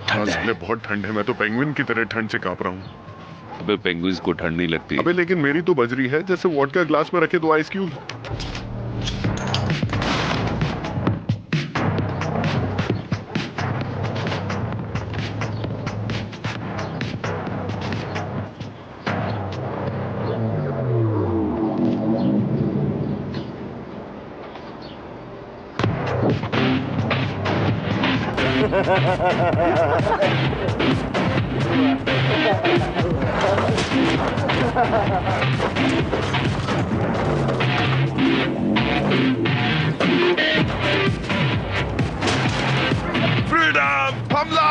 ठंड साले है। बहुत ठंड है, मैं तो पेंगुइन की तरह ठंड से कांप रहा हूँ। अबे पेंगुइन्स को ठंड नहीं लगती। अबे लेकिन मेरी तो बज रही है जैसे वोडका ग्लास में रखे दो आइस क्यूब। फ्रीडम हमला।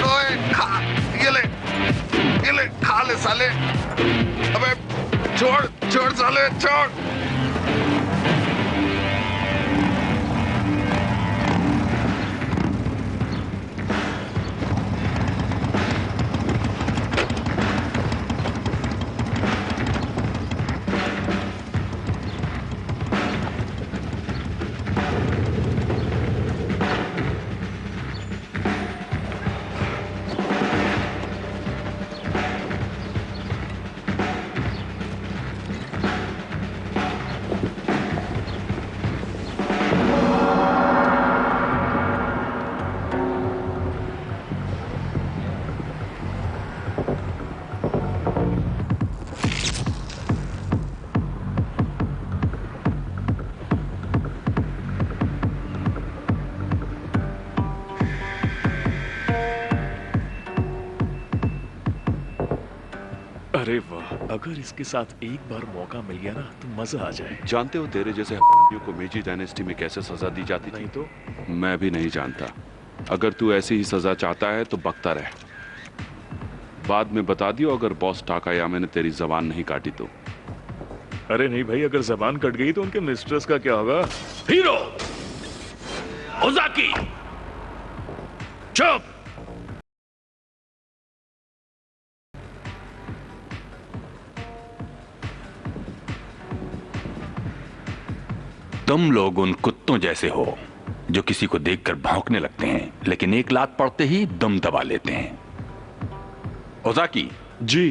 ओए खा, ये ले खा ले साले। अबे छोड़ छोड़ साले छोड़। अरे वाह, अगर इसके साथ एक बार मौका मिल गया ना तो मजा आ जाए। जानते हो तेरे जैसे को मेजी डायनेस्टी में कैसे सजा दी जाती थी? नहीं तो मैं भी नहीं जानता। अगर तू ऐसी ही सजा चाहता है तो बकता रह। बाद में बता दियो अगर बॉस टाकायामा ने तेरी जबान नहीं काटी तो। अरे नहीं भाई, अगर जबान कट गई तो उनके मिस्ट्रेस का क्या होगा? हीरो ओजाकी चुप। तुम लोग उन कुत्तों जैसे हो जो किसी को देखकर भौंकने लगते हैं लेकिन एक लात पड़ते ही दम दबा लेते हैं। ओजाकी जी।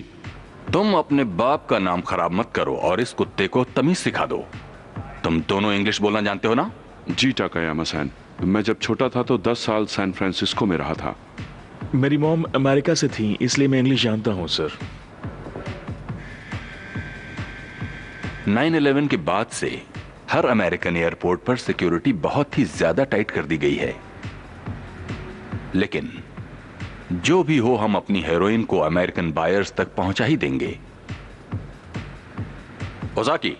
तुम अपने बाप का नाम खराब मत करो और इस कुत्ते को तमीज सिखा दो। तुम दोनों इंग्लिश बोलना जानते हो ना? जी टाकायामा सैन, मैं जब छोटा था तो 10 साल सैन फ्रांसिस्को में रहा था। मेरी मॉम अमेरिका से थी इसलिए मैं इंग्लिश जानता हूं सर। 9/11 के बाद से हर अमेरिकन एयरपोर्ट पर सिक्योरिटी बहुत ही ज्यादा टाइट कर दी गई है। लेकिन जो भी हो, हम अपनी हेरोइन को अमेरिकन बायर्स तक पहुंचा ही देंगे। ओजाकी,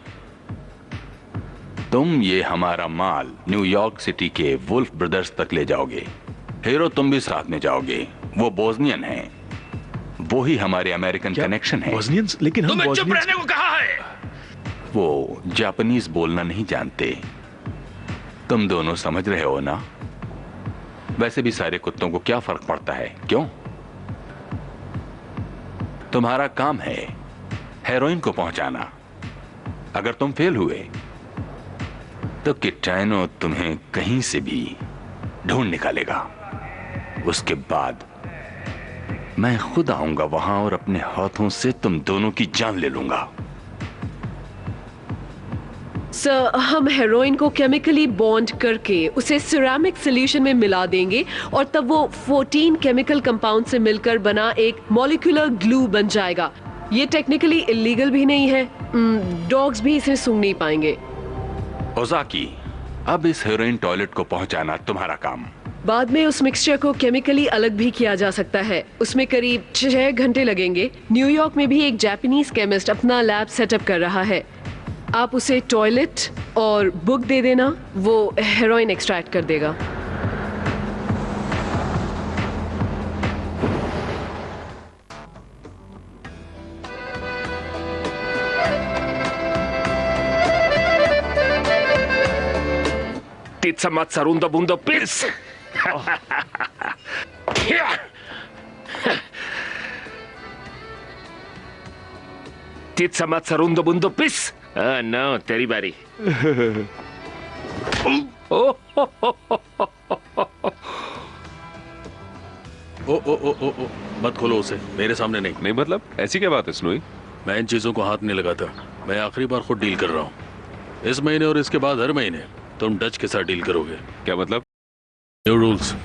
तुम ये हमारा माल न्यूयॉर्क सिटी के वुल्फ ब्रदर्स तक ले जाओगे। हीरो, तुम भी साथ में जाओगे। वो बोस्नियन हैं। वो ही हमारे अमेरिकन कनेक्शन है। बोस्नियंस? लेकिन हम तुम्हें चुप रहने को कहा है। वो जापानीज बोलना नहीं जानते। तुम दोनों समझ रहे हो ना? वैसे भी सारे कुत्तों को क्या फर्क पड़ता है, क्यों? तुम्हारा काम है हेरोइन को पहुंचाना। अगर तुम फेल हुए तो किटाइनो तुम्हें कहीं से भी ढूंढ निकालेगा। उसके बाद मैं खुद आऊंगा वहां और अपने हाथों से तुम दोनों की जान ले लूंगा। सर, हम हेरोइन को केमिकली बॉन्ड करके उसे सिरेमिक सॉल्यूशन में मिला देंगे और तब वो 14 केमिकल कंपाउंड से मिलकर बना एक मॉलिक्यूलर ग्लू बन जाएगा। ये टेक्निकली इलीगल भी नहीं है। डॉग्स भी इसे सूंघ नहीं पाएंगे। ओजाकी, अब इस हेरोइन टॉयलेट को पहुंचाना तुम्हारा काम। बाद में उस मिक्सचर को केमिकली अलग भी किया जा सकता है। उसमें करीब 6 घंटे लगेंगे। न्यूयॉर्क में भी एक जापानीज केमिस्ट अपना लैब सेटअप कर रहा है। आप उसे टॉयलेट और बुक दे देना, वो हेरोइन एक्सट्रैक्ट कर देगा। Pizza mazzarundo bundo piss. Pizza mazzarundo bundo piss. Ah no, तेरी बारी। ओ ओ ओ ओ ओ मत खोलो उसे, मेरे सामने नहीं। नहीं मतलब ऐसी क्या बात है स्नोई? मैं इन चीजों को हाथ नहीं लगाता। मैं आखिरी बार खुद डील कर रहा हूँ। इस महीने और इसके बाद हर महीने तुम डच के साथ डील करोगे। क्या मतलब? न्यू रूल्स,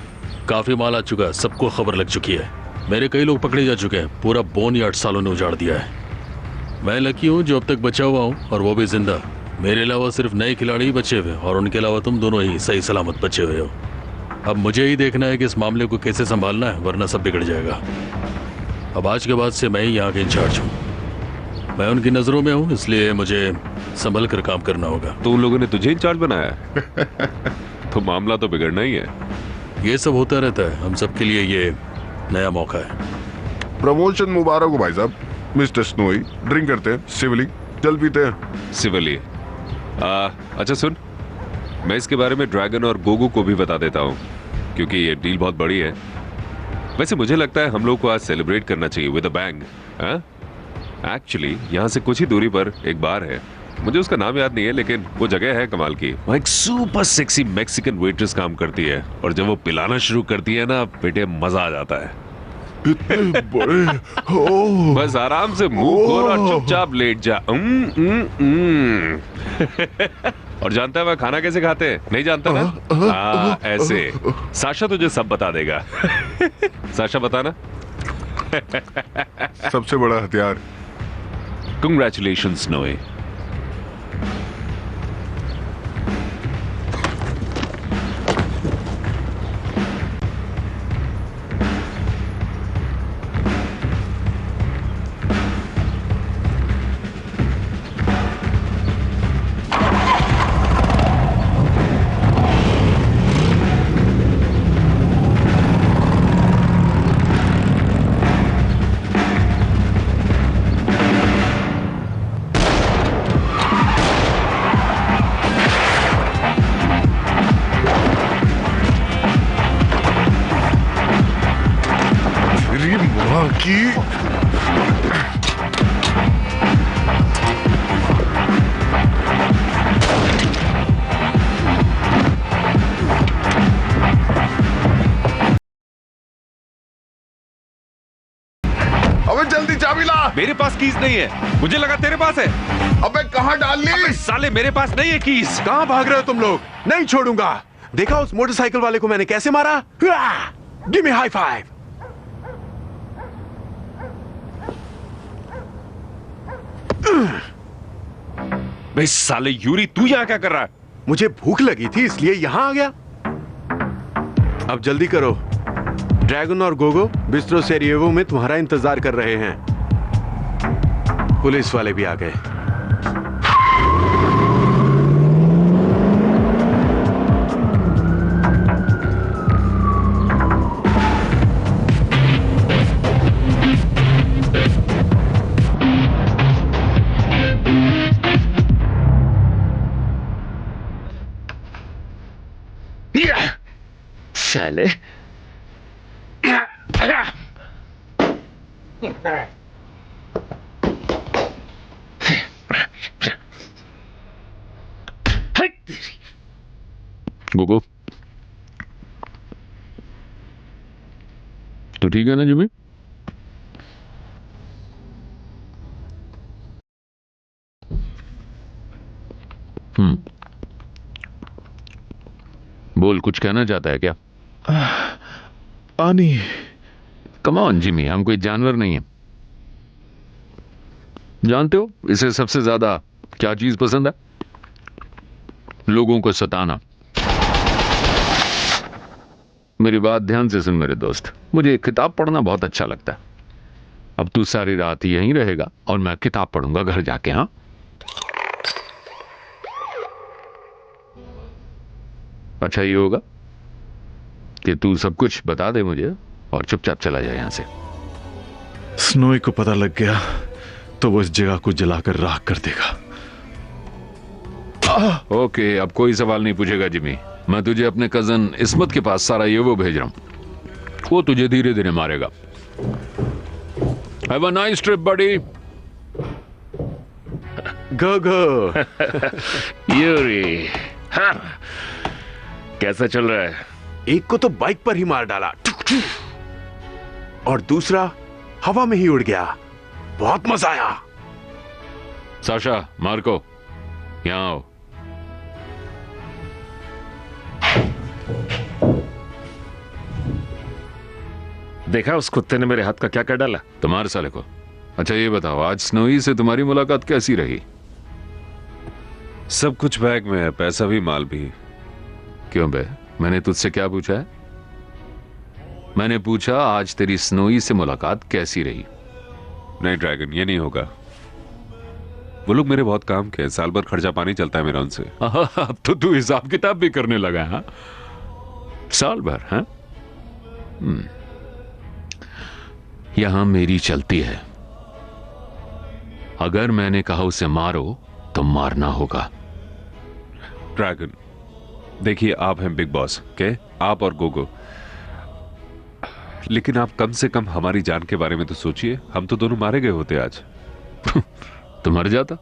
काफी माल आ चुका है, सबको खबर लग चुकी है। मेरे कई लोग पकड़े जा चुके हैं, पूरा बोन यार्ड सालों ने उजाड़ दिया है। मैं लकी हूँ जो अब तक बचा हुआ हूँ, और वो भी जिंदा। मेरे अलावा सिर्फ नए खिलाड़ी ही बचे हुए, और उनके अलावा तुम दोनों ही सही सलामत बचे हुए हो। अब मुझे ही देखना है कि इस मामले को कैसे संभालना है, वरना सब बिगड़ जाएगा। अब आज के बाद से मैं ही यहाँ के इंचार्ज हूँ। मैं उनकी नजरों में हूँ, इसलिए मुझे संभल कर काम करना होगा। तो उन लोगों ने तुझे इंचार्ज बनाया है? तो मामला तो बिगड़ना ही है। ये सब होता रहता है, हम सब के लिए ये नया मौका है। प्रमोशन मुबारक हो भाई साहब। मिस्टर स्नोई, ड्रिंक करते हैं सिविली, जल पीते हैं सिविली। अच्छा सुन, मैं इसके बारे में ड्रैगन और गोगू को भी बता देता हूँ, क्योंकि ये डील बहुत बड़ी है। वैसे मुझे लगता है हम लोग को आज सेलिब्रेट करना चाहिए विद अ बैंग। एक्चुअली यहाँ से कुछ ही दूरी पर एक बार है, मुझे उसका नाम याद नहीं है, लेकिन वो जगह है कमाल की। वहाँ एक सुपर सेक्सी मैक्सिकन वेट्रेस काम करती है, और जब वो पिलाना शुरू करती है ना बेटे, मजा आ जाता है। इतने बड़े बस आराम से मुंह खोल और चुपचाप लेट जा। और जानता है वह खाना कैसे खाते हैं? नहीं जानता ना? ऐसे। साशा तुझे सब बता देगा। साशा बताना। सबसे बड़ा हथियार। Congratulations, Snowy. अबे जल्दी चाबी ला। मेरे पास कीज नहीं है, मुझे लगा तेरे पास है। अबे कहाँ डाल ली? अबे साले मेरे पास नहीं है कीज। कहां भाग रहे हो तुम लोग? नहीं छोड़ूंगा। देखा उस मोटरसाइकिल वाले को मैंने कैसे मारा? Give me high five. बे साले यूरी, तू यहाँ क्या कर रहा है? मुझे भूख लगी थी इसलिए यहां आ गया। अब जल्दी करो, ड्रैगन और गोगो बिस्ट्रो सेरिएवो में तुम्हारा इंतजार कर रहे हैं। पुलिस वाले भी आ गए। साले गोगो, तो ठीक है ना जिमी? बोल, कुछ कहना चाहता है क्या? आनी। कम ऑन जिमी, हम कोई जानवर नहीं है। जानते हो इसे सबसे ज्यादा क्या चीज पसंद है? लोगों को सताना। मेरी बात ध्यान से सुन मेरे दोस्त, मुझे किताब पढ़ना बहुत अच्छा लगता है। अब तू सारी रात यहीं रहेगा और मैं किताब पढ़ूंगा घर जाके। हाँ, अच्छा ये होगा कि तू सब कुछ बता दे मुझे और चुपचाप चला जाए यहां से। स्नोई को पता लग गया तो वो इस जगह को जलाकर राख कर देगा। ओके, अब कोई सवाल नहीं पूछेगा जिमी। मैं तुझे अपने कजन इस्मत के पास सारा ये वो भेज रहा हूं, वो तुझे धीरे धीरे मारेगा। Have a nice trip buddy. Go Yuri, हाँ, कैसा चल रहा है? एक को तो बाइक पर ही मार डाला। और दूसरा हवा में ही उड़ गया। बहुत मजा आया। साशा, मार्को, यहाँ आओ। देखा उस कुत्ते ने मेरे हाथ का क्या कर डाला? तुम्हारे साले को। अच्छा ये बताओ, आज स्नोई से तुम्हारी मुलाकात कैसी रही? सब कुछ बैग में है, पैसा भी माल भी। क्यों बे, मैंने तुझसे क्या पूछा है? मैंने पूछा आज तेरी स्नोई से मुलाकात कैसी रही। नहीं ड्रैगन, ये नहीं होगा। वो लोग मेरे बहुत काम के हैं, साल भर खर्चा पानी चलता है मेरा उनसे। अब तो तू हिसाब किताब भी करने लगा है। साल भर है। यहां मेरी चलती है। अगर मैंने कहा उसे मारो तो मारना होगा। ड्रैगन देखिए, आप हैं बिग बॉस के, आप और गोगो, लेकिन आप कम से कम हमारी जान के बारे में तो सोचिए। हम तो दोनों मारे गए होते आज। तो मर जाता।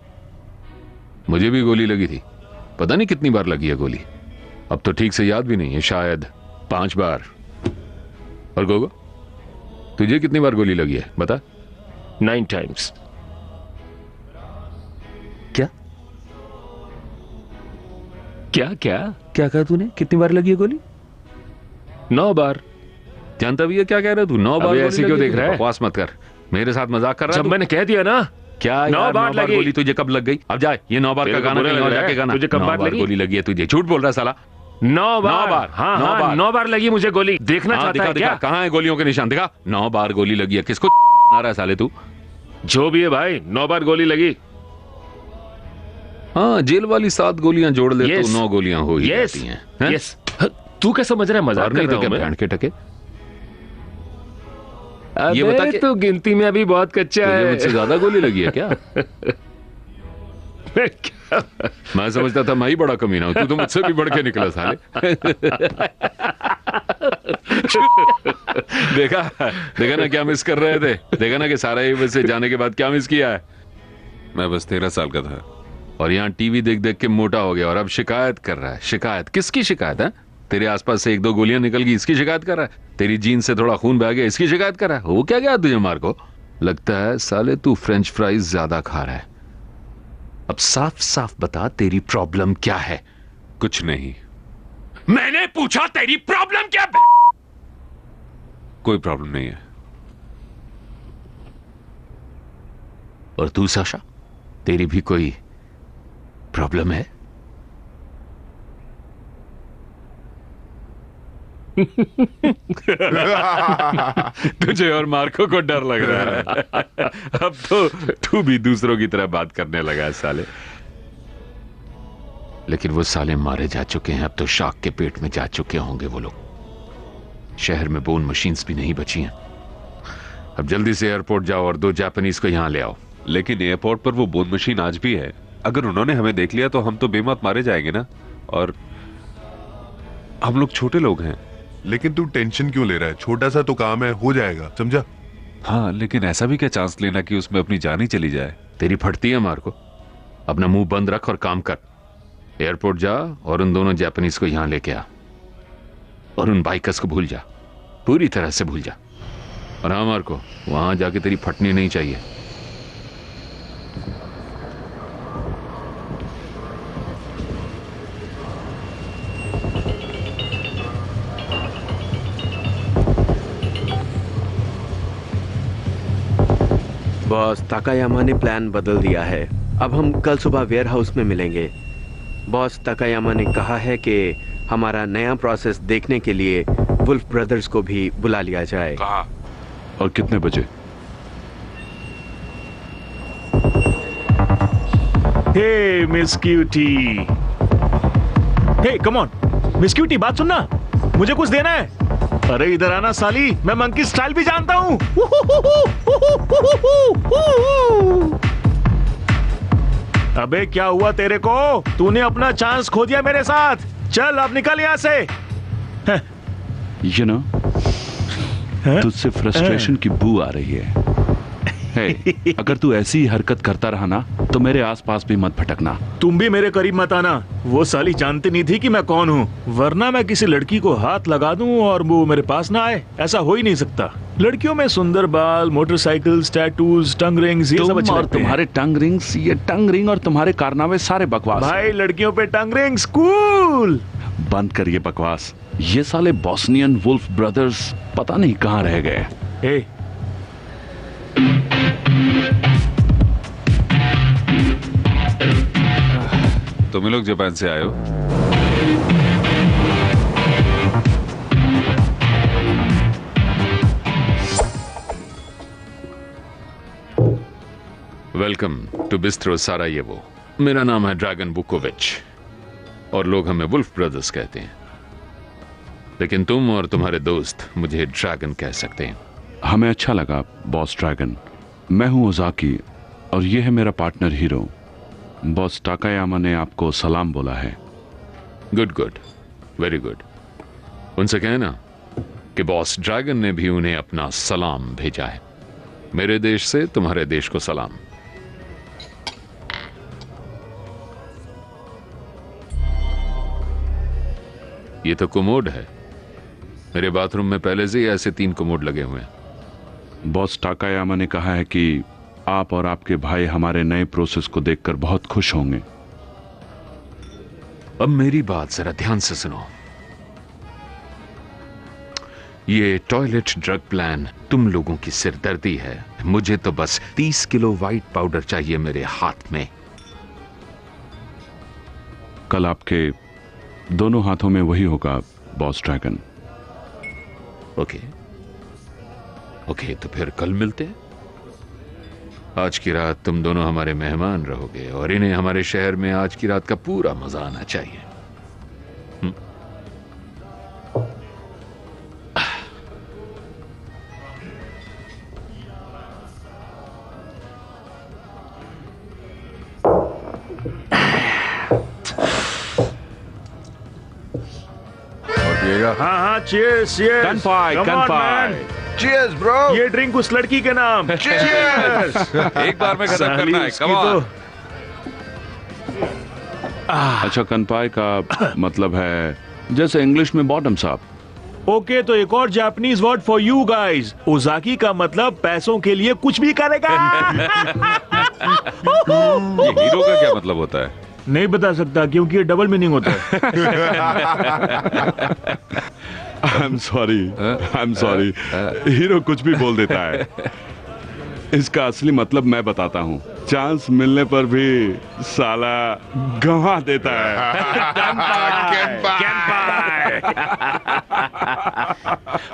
मुझे भी गोली लगी थी, पता नहीं कितनी बार लगी है गोली, अब तो ठीक से याद भी नहीं है, शायद 5 बार। और गोगो, तुझे कितनी बार गोली लगी है बता? 9 times। क्या क्या क्या क्या कहा तूने? कितनी बार लगी है गोली? 9 बार। जानता भी है क्या कह रहा है तू? 9 बार ऐसे क्यों देख रहा है? बकवास मत कर, मेरे साथ मजाक कर रहा है। जब मैंने कह दिया ना क्या 9 बार लगी। गोली तुझे कब लग गई? अब जा, ये 9 बार का गाना कहीं और जाके गाना। तुझे कब बार लगी? गोली लगी है तुझे? झूठ बोल रहा है साला। 9 बार। हाँ 9 बार लगी मुझे गोली। देखना चाहता है क्या? कहाँ है गोलियों के निशान? दिखा। 9 बार गोली लगी है। किसको आ रहा है साले तू? जो भी है भाई, 9 बार गोली लगी। हाँ, जेल वाली 7 गोलियां जोड़ ले तो 9 गोलियां हो ही जाती हैं। यस। तू क्या समझ रहा है? मजाक कर रहा हूं मैं? बैंड के टके। ये बता कि तू गिनती में अभी बहुत कच्चा है। मुझसे ज्यादा गोली लगी है क्या? मैं समझता था मैं ही बड़ा कमीना हूं, तू तो मुझसे भी बढ़ के निकला साले। देखा ना क्या मिस कर रहे थे? देखा ना कि सारा से जाने के बाद क्या मिस किया है? मैं बस 13 साल का था और यहाँ टीवी देख देख के मोटा हो गया और अब शिकायत कर रहा है। शिकायत? किसकी शिकायत है? तेरे आसपास से 1-2 गोलियां निकल गई, इसकी शिकायत कर रहा है? तेरी जीन से थोड़ा खून बह गया, इसकी शिकायत कर रहा है? वो क्या गया तुझे मार्को? लगता है साले तू फ्रेंच फ्राइज ज्यादा खा रहा है। अब साफ साफ बता, तेरी प्रॉब्लम क्या है? कुछ नहीं। मैंने पूछा तेरी प्रॉब्लम क्या? कोई प्रॉब्लम नहीं है। और तू साशा, तेरी भी कोई प्रॉब्लम है? तुझे और मार्को को डर लग रहा है। अब तो तू भी दूसरों की तरह बात करने लगा है साले। लेकिन वो साले मारे जा चुके हैं, अब तो शार्क के पेट में जा चुके होंगे वो लोग। शहर में बोन मशीन्स भी नहीं बची हैं। अब जल्दी से एयरपोर्ट जाओ और 2 जापानीज को यहां ले आओ। लेकिन एयरपोर्ट पर वो बोन मशीन आज भी है। अगर उन्होंने हमें देख लिया तो हम तो बेमौत मारे जाएंगे ना, और हम लोग छोटे लोग हैं। लेकिन तू टेंशन क्यों ले रहा है? छोटा सा तो काम है, हो जाएगा, समझा? हाँ, लेकिन ऐसा भी क्या चांस लेना कि उसमें अपनी जान ही चली जाए? तेरी फटती है मार्को, अपना मुंह बंद रख और काम कर। एयरपोर्ट जा और उन दोनों जापानीज को यहां लेके आ, और उन बाइकर्स को भूल जा, पूरी तरह से भूल जा। और हाँ मार्को, वहां जाके तेरी फटनी नहीं चाहिए। बॉस, ताकायामा ने प्लान बदल दिया है। अब हम कल सुबह वेयर हाउस में मिलेंगे। बॉस, ताकायामा ने कहा है कि हमारा नया प्रोसेस देखने के लिए वुल्फ ब्रदर्स को भी बुला लिया जाए। कहाँ और कितने बजे? Hey miss cutie, hey come on miss cutie, बात सुनना, मुझे कुछ देना है। अरे इधर आना साली, मैं मंकी स्टाइल भी जानता हूं। अबे क्या हुआ तेरे को? तूने अपना चांस खो दिया मेरे साथ। चल अब निकल यहां से। You know, तुझसे फ्रस्ट्रेशन की बू आ रही है। hey, अगर तू ऐसी ही हरकत करता रहा ना तो मेरे आसपास भी मत भटकना। तुम भी मेरे करीब मत आना। वो साली जानती नहीं थी कि मैं कौन हूँ, वरना मैं किसी लड़की को हाथ लगा दूं और वो मेरे पास ना आए, ऐसा हो ही नहीं सकता। लड़कियों में सुंदर बाल, मोटरसाइकिल्स, टैटूज, टंग रिंग्स, ये सब तुम अच्छे और लगते हैं। तुम्हारे टंग रिंग्स, ये टंग रिंग और तुम्हारे कारनामे सारे बकवास हैं। भाई लड़कियों पे टंग रिंग्स कूल। बंद करिए बकवास। ये साले बॉस्नियन वुल्फ ब्रदर्स पता नहीं कहां रह गए। हे तुम लोग जापान से आए हो? Welcome to bistro Sarajevo. मेरा नाम है ड्रैगन बुकोविच और लोग हमें वुल्फ ब्रदर्स कहते हैं, लेकिन तुम और तुम्हारे दोस्त मुझे ड्रैगन कह सकते हैं। हमें अच्छा लगा बॉस ड्रैगन। मैं हूं ओजाकी और ये है मेरा पार्टनर हीरो। बॉस टाकायामा ने आपको सलाम बोला है। Good good, very good. उनसे कहना कि बॉस ड्रैगन ने भी उन्हें अपना सलाम भेजा है। मेरे देश से तुम्हारे देश को सलाम। ये तो कोमोड है। मेरे बाथरूम में पहले से ही ऐसे 3 कोमोड लगे हुए हैं। बॉस टाकायामा ने कहा है कि आप और आपके भाई हमारे नए प्रोसेस को देखकर बहुत खुश होंगे। अब मेरी बात जरा ध्यान से सुनो। ये टॉयलेट ड्रग प्लान तुम लोगों की सिरदर्दी है। मुझे तो बस 30 किलो व्हाइट पाउडर चाहिए मेरे हाथ में। कल आपके दोनों हाथों में वही होगा बॉस ड्रैगन। ओके ओके, तो फिर कल मिलते हैं। आज की रात तुम दोनों हमारे मेहमान रहोगे और इन्हें हमारे शहर में आज की रात का पूरा मजा आना चाहिए। हाँ हाँ, cheers, cheers. कंपाई, Come on, कंपाई। man. Cheers, bro. ये ड्रिंक उस लड़की के नाम। Cheers. एक बार में खत्म साली करना है। उसकी कम ऑन। अच्छा, कनपाई का मतलब है जैसे इंग्लिश में बॉटम साहब। ओके, तो एक और Japanese word for you guys. ओजाकी का मतलब पैसों के लिए कुछ भी करेगा। ये हीरो का क्या मतलब होता है? नहीं बता सकता क्योंकि ये डबल मीनिंग होता है। आई एम सॉरी, हीरो कुछ भी बोल देता है। इसका असली मतलब मैं बताता हूँ। चांस मिलने पर भी साला गंवा देता है।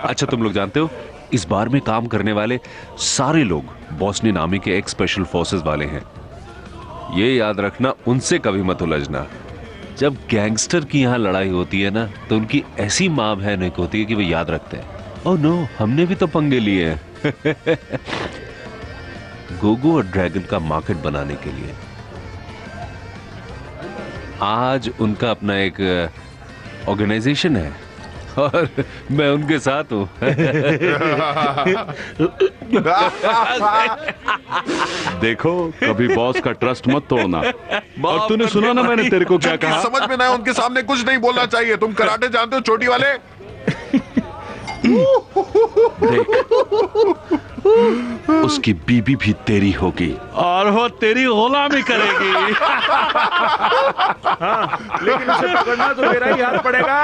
अच्छा, तुम लोग जानते हो इस बार में काम करने वाले सारे लोग बॉस्नियन आर्मी के एक्स स्पेशल फोर्सेस वाले हैं। ये याद रखना, उनसे कभी मत उलझना। जब गैंगस्टर की यहाँ लड़ाई होती है ना, तो उनकी ऐसी माँ बहन एक होती है कि वो याद रखते हैं। ओह नो, हमने भी तो पंगे लिए हैं। गोगो और ड्रैगन का मार्केट बनाने के लिए आज उनका अपना एक ऑर्गेनाइजेशन है और मैं उनके साथ हूं। देखो, कभी बॉस का ट्रस्ट मत तोड़ना। और तूने सुना ना मैंने तेरे को क्या जिनकी कहा? समझ में ना आए उनके सामने कुछ नहीं बोलना चाहिए। तुम कराटे जानते हो चोटी वाले? उसकी बीबी भी तेरी होगी और वो तेरी गुलामी करेगी। लेकिन उसे पकड़ना तो मेरा ही हाथ पड़ेगा।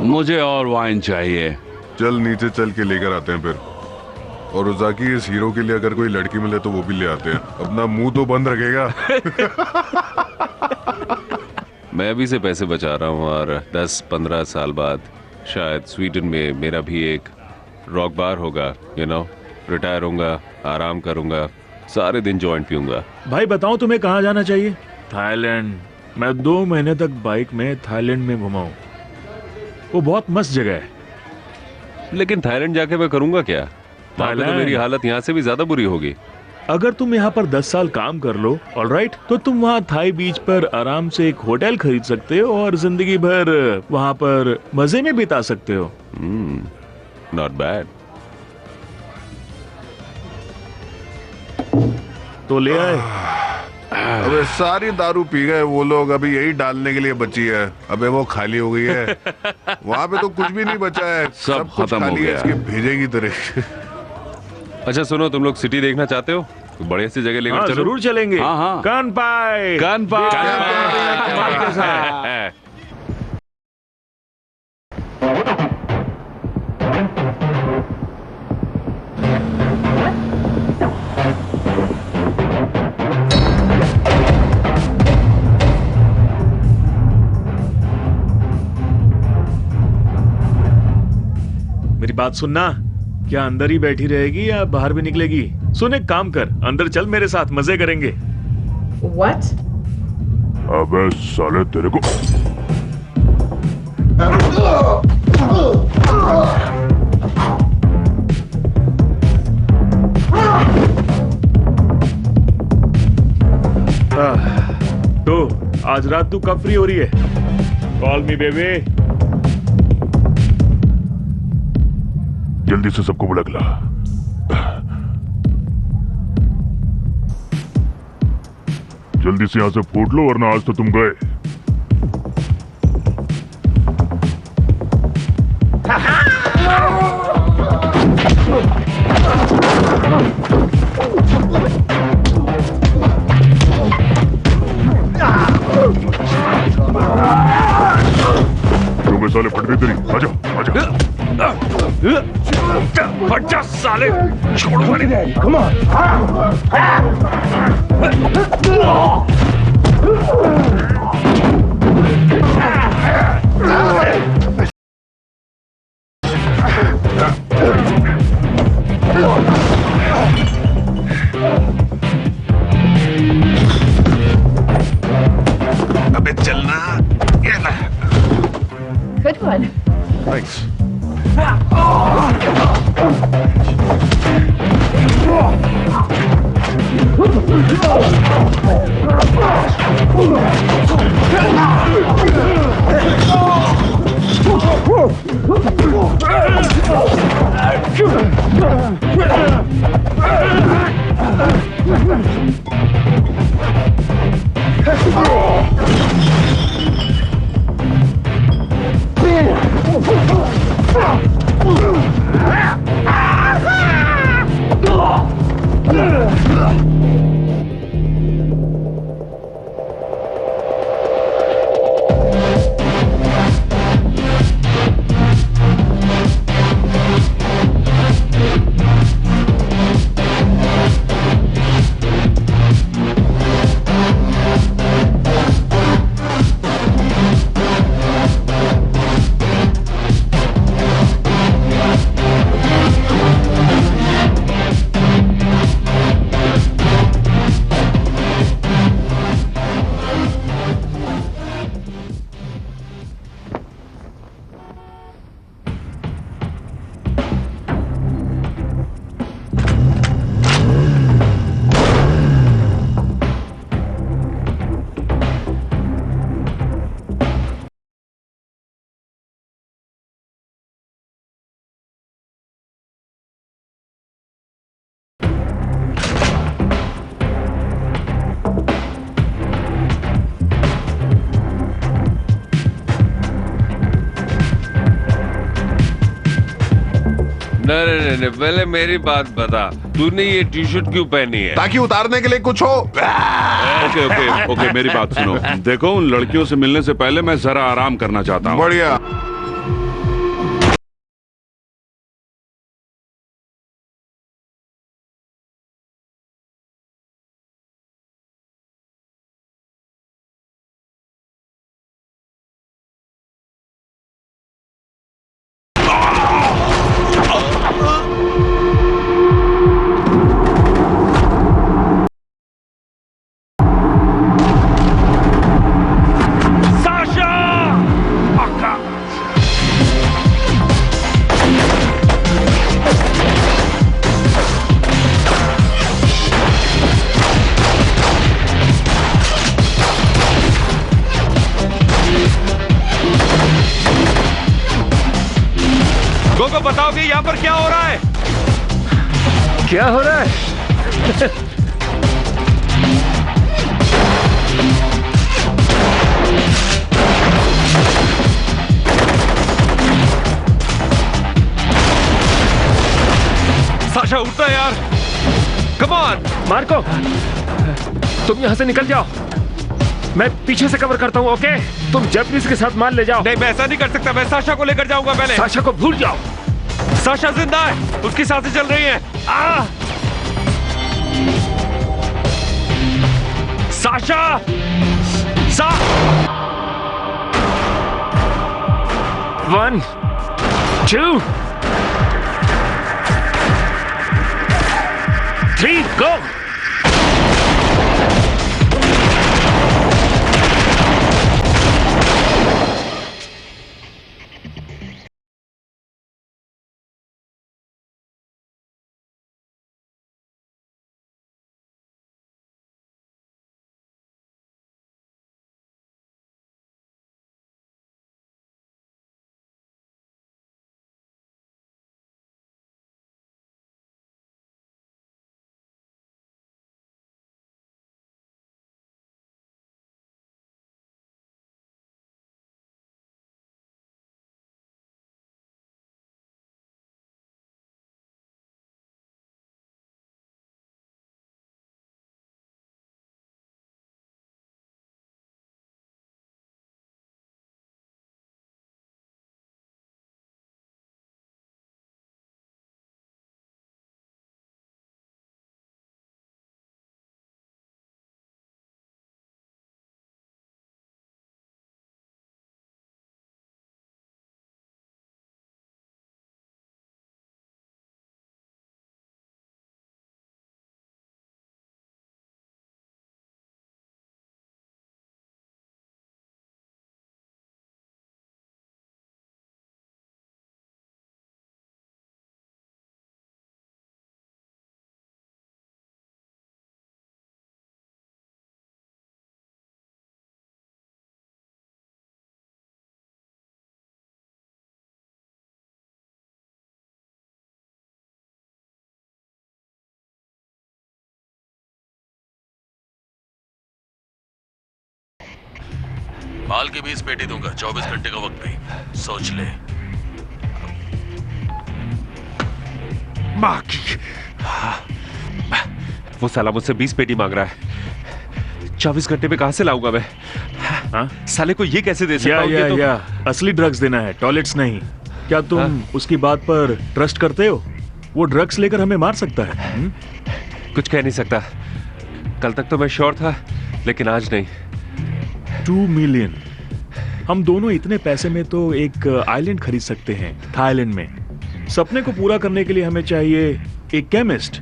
मुझे और वाइन चाहिए। चल नीचे चल के लेकर आते हैं फिर। और उजाकी, इस हीरो के लिए अगर कोई लड़की मिले तो वो भी ले आते हैं। अपना मुंह तो बंद रखेगा। मैं अभी से पैसे बचा रहा हूँ और 10-15 साल बाद शायद स्वीडन में मेरा भी एक रॉक बार होगा। रिटायर होऊंगा, आराम करूंगा, सारे दिन जॉइंट पीऊंगा। भाई बताऊं तुम्हें कहाँ जाना चाहिए? थाईलैंड। मैं 2 महीने तक बाइक में थाईलैंड में घुमा हूं। वो बहुत मस्त जगह है। लेकिन थाईलैंड जाके मैं करूंगा क्या? वहाँ पे तो मेरी हालत यहाँ से भी ज्यादा बुरी होगी। अगर तुम यहाँ पर 10 साल काम कर लो, ऑलराइट, तो तुम वहाँ थाई बीच पर आराम से एक होटल खरीद सकते हो और जिंदगी भर वहाँ पर मजे में बिता सकते हो। Not bad. तो ले आए। अबे सारी दारू पी गए वो लोग, अभी यही डालने के लिए बची है। अबे वो खाली हो गई है, वहाँ पे तो कुछ भी नहीं बचा है, सब कुछ खत्म हो खाली है, गया। इसकी भेजेगी तरह। अच्छा सुनो, तुम लोग सिटी देखना चाहते हो तो बढ़िया सी जगह लेकर चलो। जरूर चलेंगे। हाँ, हाँ। कानपाई मेरी बात सुनना, क्या अंदर ही बैठी रहेगी या बाहर भी निकलेगी? सुन, एक काम कर, अंदर चल मेरे साथ, मजे करेंगे। What? अबे साले तेरे को तो आज रात तू कब फ्री हो रही है? Call me baby. जल्दी से सबको बुला ला। जल्दी से यहाँ से फूट लो वरना आज तो तुम गए। क्यों साले फट गई तेरी? आजा आजा। हट जा साले, छोड़ो मुझे। Come on. अबे चलना। ये ले। Good one. Thanks. नहीं, पहले मेरी बात बता, तूने ये टी शर्ट क्यों पहनी है? ताकि उतारने के लिए कुछ हो। ओके ओके ओके, मेरी बात सुनो। देखो, उन लड़कियों से मिलने से पहले मैं जरा आराम करना चाहता हूँ। बढ़िया। गोगो बताओगे यहाँ पर क्या हो रहा है? क्या हो रहा है? साशा उठना यार, कम ऑन। मार्को, तुम यहाँ से निकल जाओ, मैं पीछे से कवर करता हूँ, ओके? तुम जैपनीज के साथ माल ले जाओ। नहीं, मैं ऐसा नहीं कर सकता, मैं साशा को लेकर जाऊंगा पहले। साशा को भूल जाओ। साशा जिंदा है, उसकी सांसें चल रही हैं। Sasha! One, two, three, go! माल की 20 पेटी दूंगा, 24 घंटे का वक्त नहीं, सोच ले। माँ की, वो साला मुझसे 20 पेटी मांग रहा है, 24 घंटे में कहां से लाऊंगा मैं? हाँ? साले को ये कैसे दे सकता हूं? या असली ड्रग्स देना है, टॉयलेट्स नहीं। क्या तुम उसकी बात पर ट्रस्ट करते हो? वो ड्रग्स लेकर हमें मार सकता है। कुछ कह नहीं सकता, कल तक तो मैं श्योर था, लेकिन आज नहीं। 2 मिलियन, हम दोनों इतने पैसे में तो एक आइलैंड खरीद सकते हैं थाईलैंड में। सपने को पूरा करने के लिए हमें चाहिए एक केमिस्ट।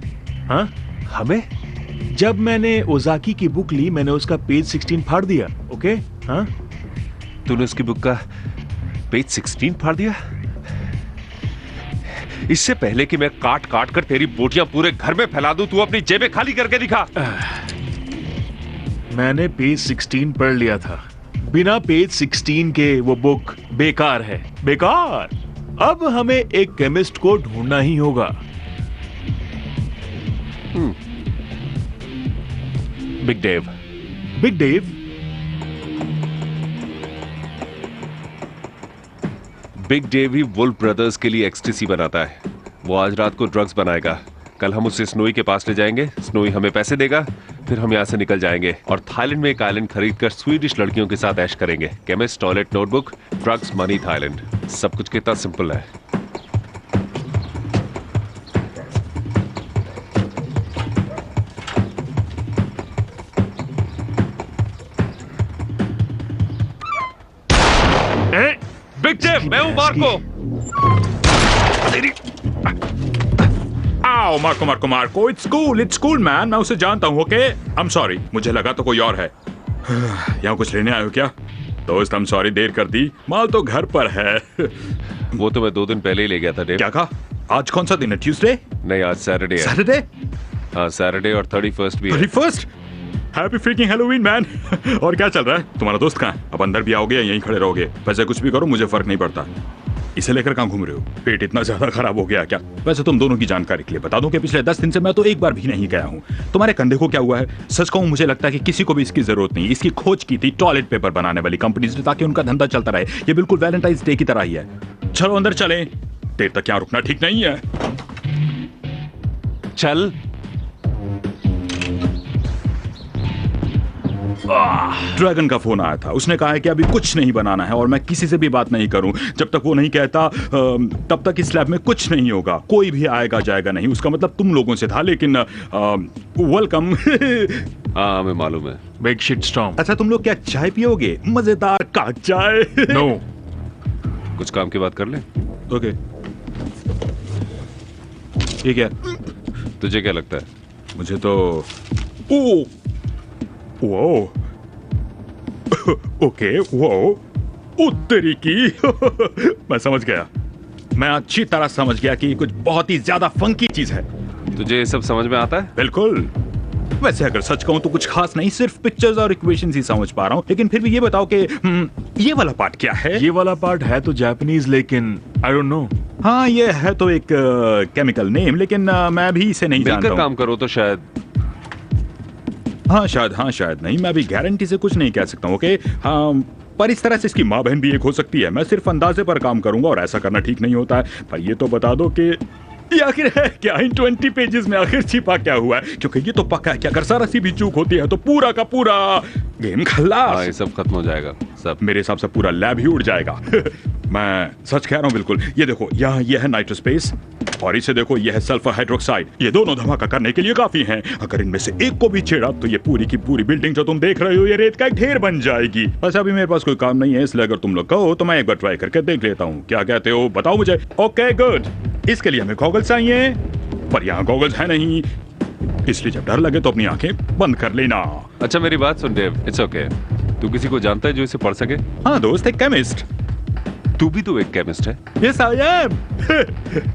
हाँ, हमें? जब मैंने ओजाकी की बुक ली, मैंने उसका पेज 16 फाड़ दिया। ओके? हाँ, तूने उसकी बुक का पेज 16 फाड़ दिया? इससे पहले कि मैं काट काट कर तेरी बोटियां पूरे घर में फैला दूं, तू अपनी जेबें खाली करके दिखा। मैंने पेज 16 पढ़ लिया था। बिना पेज 16 के वो बुक बेकार है, बेकार। अब हमें एक केमिस्ट को ढूंढना ही होगा। Big Dave. Big Dave? Big Dave ही वुल्फ ब्रदर्स के लिए एक्सटेसी बनाता है। वो आज रात को ड्रग्स बनाएगा, कल हम उसे स्नोई के पास ले जाएंगे, स्नोई हमें पैसे देगा, फिर हम यहाँ से निकल जाएंगे और थाईलैंड में एक आइलैंड खरीदकर स्वीडिश लड़कियों के साथ ऐश करेंगे। Chemist, toilet, notebook, drugs, money, Thailand. सब कुछ कितना सिंपल है। बिग डेव, मैं हूं मार्को। आओ मार्को, इट्स कूल मैन, मैं उसे जानता हूँ। ओके, आई एम सॉरी, मुझे लगा तो कोई और है। यहाँ कुछ लेने आए हो क्या? दोस्त, I'm sorry, देर कर दी, माल तो घर पर है। वो तो मैं 2 दिन पहले ही ले गया था डेव। क्या कहा? आज कौन सा दिन है? ट्यूसडे? नहीं, आज सैटरडे है। सैटरडे? हाँ, सैटरडे और 31st भी है। 31st? Happy freaking Halloween man. और क्या चल रहा है? तुम्हारा दोस्त कहाँ है? अब अंदर भी आओगे या यहीं खड़े रहोगे? वैसे कुछ भी करो, मुझे फर्क नहीं पड़ता। इसे लेकर कहाँ घूम रहे हो? पेट इतना ज्यादा खराब हो गया क्या? वैसे तुम दोनों की जानकारी के लिए बता दूं कि पिछले 10 दिन से मैं तो एक बार भी नहीं गया हूँ। तुम्हारे कंधे को क्या हुआ है? सच कहूं, मुझे लगता है कि किसी को भी इसकी जरूरत नहीं। इसकी खोज की थी टॉयलेट पेपर बनाने वाली कंपनी से, ताकि उनका धंधा चलता रहे। ये बिल्कुल वैलेंटाइंस डे की तरह ही है। चलो अंदर चलें, देर तक यहाँ रुकना ठीक नहीं है। चल। ड्रैगन का फोन आया था। उसने कहा है कि अभी कुछ नहीं बनाना है और मैं किसी से भी बात नहीं करूं जब तक वो नहीं कहता। तब तक इस लैब में कुछ नहीं होगा, कोई भी आएगा जाएगा नहीं। उसका मतलब तुम लोगों से था, लेकिन वेलकम। हाँ हमें मालूम है। Big shit storm. अच्छा तुम लोग क्या चाय पियोगे? मजेदार काट चाय। नो। कुछ काम की बात कर ले। ओके। ये क्या? तुझे क्या लगता है? मुझे तो ओ वो ओके वो उत्तरी की। मैं समझ गया, मैं अच्छी तरह समझ गया कि कुछ बहुत ही ज्यादा फंकी चीज है। तुझे ये सब समझ में आता है? बिल्कुल। वैसे अगर सच कहूं तो कुछ खास नहीं, सिर्फ पिक्चर्स और इक्वेशंस ही समझ पा रहा हूं। लेकिन फिर भी ये बताओ कि ये वाला पार्ट क्या है? ये वाला पार्ट है तो जापानीज, लेकिन आई डोंट नो। हाँ ये है तो एक केमिकल नेम, लेकिन मैं भी इसे नहीं जानता हूं। काम करो तो शायद। हाँ शायद नहीं, मैं भी गारंटी से कुछ नहीं कह सकता हूँ। ओके हाँ, पर इस तरह से इसकी माँ बहन भी एक हो सकती है। मैं सिर्फ अंदाजे पर काम करूंगा और ऐसा करना ठीक नहीं होता है। पर ये तो बता दो कि ये आखिर है क्या? इन 20 पेजेस में आखिर छिपा क्या हुआ है? क्योंकि ये तो पक्का है कि अगर सारा सी भी चूक होती है तो पूरा का पूरा गेम खल्लास। ये सब खत्म हो जाएगा सब। मेरे हिसाब से पूरा लैब ही उड़ जाएगा। मैं सच कह रहा हूँ बिल्कुल। ये देखो यहाँ ये है नाइट्रोस्पेस और इसे देखो ये है सल्फर हाइड्रोक्साइड। ये दोनों धमाका करने के लिए काफी हैं। अगर इनमें से एक को भी छेड़ा तो ये पूरी की पूरी बिल्डिंग जो तुम देख रहे हो ये रेत का एक ढेर बन जाएगी। बस अभी मेरे पास कोई काम नहीं है, इसलिए अगर तुम लोग कहो तो मैं एक बार ट्राई करके देख लेता हूँ। क्या कहते हो बताओ मुझे? Okay good. इसके लिए हमें गॉगल्स चाहिए, पर यहाँ गॉगल्स है नहीं, इसलिए जब डर लगे तो अपनी आंखें बंद कर लेना। अच्छा मेरी बात सुन डेव, इट्स ओके। तू किसी को जानता है जो इसे पढ़ सके? हाँ दोस्त, एक केमिस्ट। तू भी तो एक केमिस्ट है। Yes I am.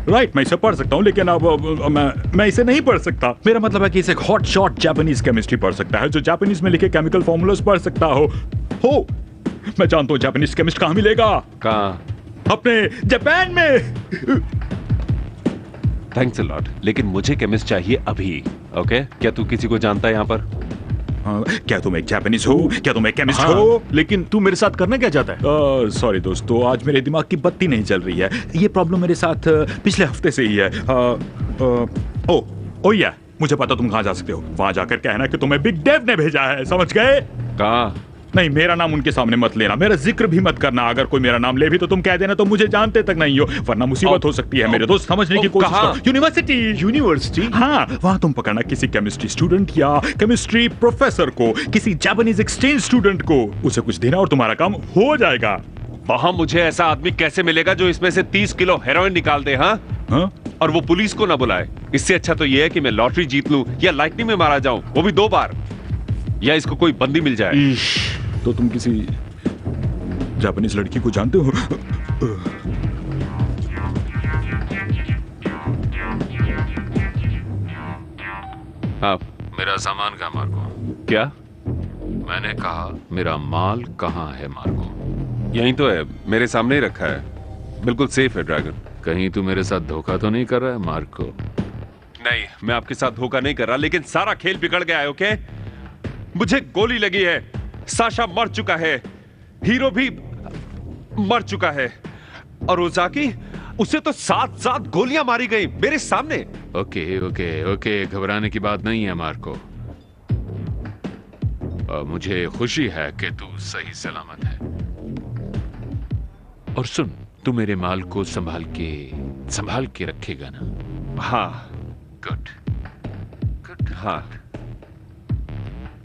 राइट, मैं इसे पढ़ सकता हूँ, लेकिन अब मैं इसे नहीं पढ़ सकता। मेरा मतलब है कि इसे हॉट शॉट जापानीज केमिस्ट्री पढ़ सकता है, जो जापानीज में लिखे केमिकल फॉर्मूलास पढ़ सकता हो। मैं जानता हूँ जापानीज केमिस्ट कहाँ मिलेगा। कहाँ? अपने जापान में। थैंक्स अ लॉट, लेकिन मुझे केमिस्ट चाहिए अभी। ओके क्या तू किसी को जानता है यहाँ पर? क्या तुम एक जापानीज हो? क्या तुम एक केमिस्ट हो? लेकिन तू मेरे साथ करना क्या चाहता है? सॉरी दोस्तों, आज मेरे दिमाग की बत्ती नहीं चल रही है। ये प्रॉब्लम मेरे साथ पिछले हफ्ते से ही है। या मुझे पता तुम कहाँ जा सकते हो। वहां जाकर कहना कि तुम्हें बिग डेव ने भेजा है। समझ गए? कहाँ? नहीं, मेरा नाम उनके सामने मत लेना, मेरा जिक्र भी मत करना। अगर कोई मेरा नाम ले भी तो तुम कह देना तो मुझे जानते तक नहीं हो, वरना मुसीबत हो सकती है। मेरे दोस्त समझने की कोशिश करो। यूनिवर्सिटी। हाँ, वहाँ तुम पकड़ना किसी केमिस्ट्री स्टूडेंट या केमिस्ट्री प्रोफेसर को, किसी जापानीज एक्सचेंज स्टूडेंट को। उसे कुछ देना और तुम्हारा काम हो जाएगा। वहाँ मुझे ऐसा आदमी कैसे मिलेगा जो इसमें से 30 किलो हेरोइन निकाल दे? हाँ? और वो पुलिस को ना बुलाए। इससे अच्छा तो ये है कि मैं लॉटरी जीत लूं या लाइटनिंग में मारा जाऊं, वो भी 2 बार, या इसको कोई बंदी मिल जाए। तो तुम किसी जापानीज लड़की को जानते हो? हाँ। मेरा सामान कहाँ मार्को? क्या? मैंने कहा मेरा माल कहाँ है मार्को? यहीं तो है, मेरे सामने ही रखा है, बिल्कुल सेफ है ड्रैगन। कहीं तू मेरे साथ धोखा तो नहीं कर रहा है मार्को? नहीं, मैं आपके साथ धोखा नहीं कर रहा, लेकिन सारा खेल बिगड़ गया है। ओके, मुझे गोली लगी है, साशा मर चुका है, हीरो भी मर चुका है, और ओजाकी, उसे तो 7 गोलियां मारी गई मेरे सामने। ओके ओके ओके, घबराने की बात नहीं है मार्को। मुझे खुशी है कि तू सही सलामत है। और सुन, तू मेरे माल को संभाल के रखेगा ना? हाँ। गुड। हाँ,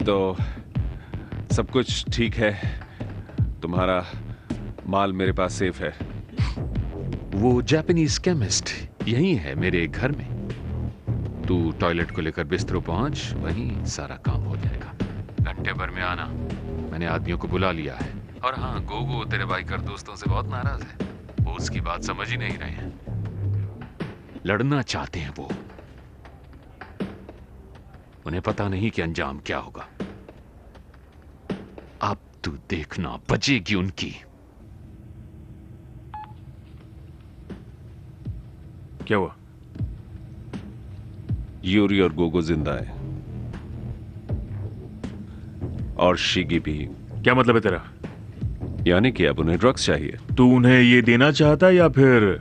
तो सब कुछ ठीक है, तुम्हारा माल मेरे पास सेफ है। वो जापानीज केमिस्ट यही है मेरे घर में। तू टॉयलेट को लेकर बिस्तरों पहुंच, वहीं सारा काम हो जाएगा। घंटे भर में आना, मैंने आदमियों को बुला लिया है। और हाँ, गोगो तेरे भाई कर दोस्तों से बहुत नाराज है, वो उसकी बात समझ ही नहीं रहे हैं, लड़ना चाहते हैं वो। उन्हें पता नहीं कि अंजाम क्या होगा। अब तू देखना, बचेगी उनकी। क्या हुआ? यूरी और गोगो जिंदा है, और शिगी भी। क्या मतलब है तेरा? यानी कि अब उन्हें ड्रग्स चाहिए। तू उन्हें ये देना चाहता है या फिर?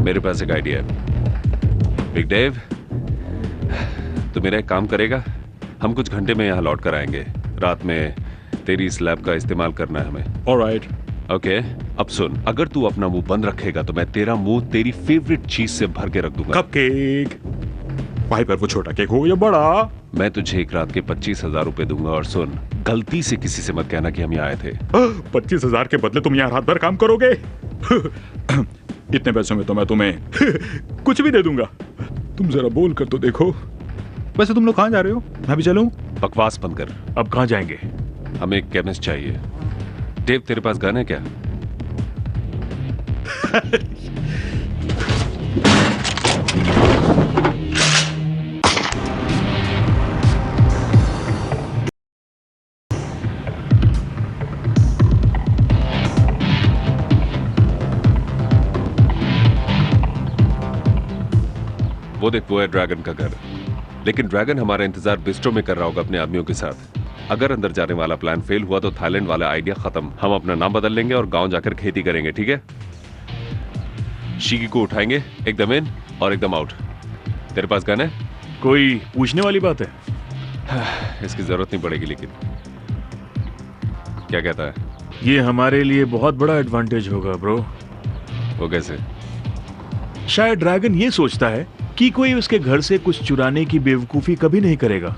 मेरे पास एक आइडिया है। बिग डेव, तो मेरा एक काम करेगा? हम कुछ घंटे में यहाँ लौट कर आएंगे। रात में तेरी इस लैब का इस्तेमाल करना है हमें। ऑलराइट। ओके, अब सुन, अगर तू अपना मुंह बंद रखेगा तो मैं तेरा मुंह तेरी फेवरेट चीज से भर के रख दूंगा। कपकेक। भाई पर वो छोटा केक हो या बड़ा? मैं तुझे एक रात के 25,000 रुपए दूंगा। और सुन, गलती से किसी से मत कहना कि हम यहाँ आए थे। 25,000 के बदले तुम यहाँ रात भर काम करोगे? इतने पैसों में तो मैं तुम्हें कुछ भी दे दूंगा। तुम जरा बोल कर तो देखो। वैसे तुम लोग कहाँ जा रहे हो? मैं भी चलूं? बकवास बंद कर। अब कहाँ जाएंगे? हमें एक केमिस्ट चाहिए। डेव, तेरे पास गन है क्या? वो देख, वो है ड्रैगन का घर। लेकिन ड्रैगन हमारा इंतजार बिस्ट्रो में कर रहा होगा अपने आदमियों के साथ। अगर अंदर जाने वाला प्लान फेल हुआ तो थाईलैंड वाला आइडिया खत्म। हम अपना नाम बदल लेंगे और गांव जाकर खेती करेंगे, ठीक है? शिगी को उठाएंगे, एकदम इन और एकदम आउट। तेरे पास गन है? कोई पूछने वाली बात है? इसकी जरूरत नहीं पड़ेगी, लेकिन क्या कहता है? ये हमारे लिए बहुत बड़ा एडवांटेज होगा ब्रो। वो कैसे? शायद ड्रैगन ये सोचता है कि कोई उसके घर से कुछ चुराने की बेवकूफी कभी नहीं करेगा।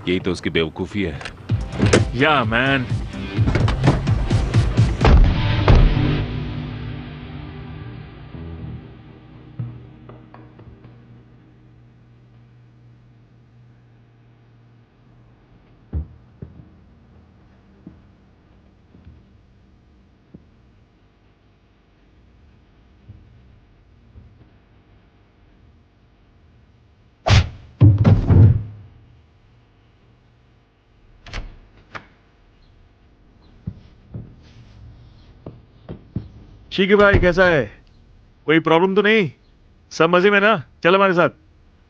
यही तो उसकी बेवकूफी है। या मैन। ठीक है भाई, कैसा है? कोई प्रॉब्लम तो नहीं? सब मजे में ना? चल हमारे साथ।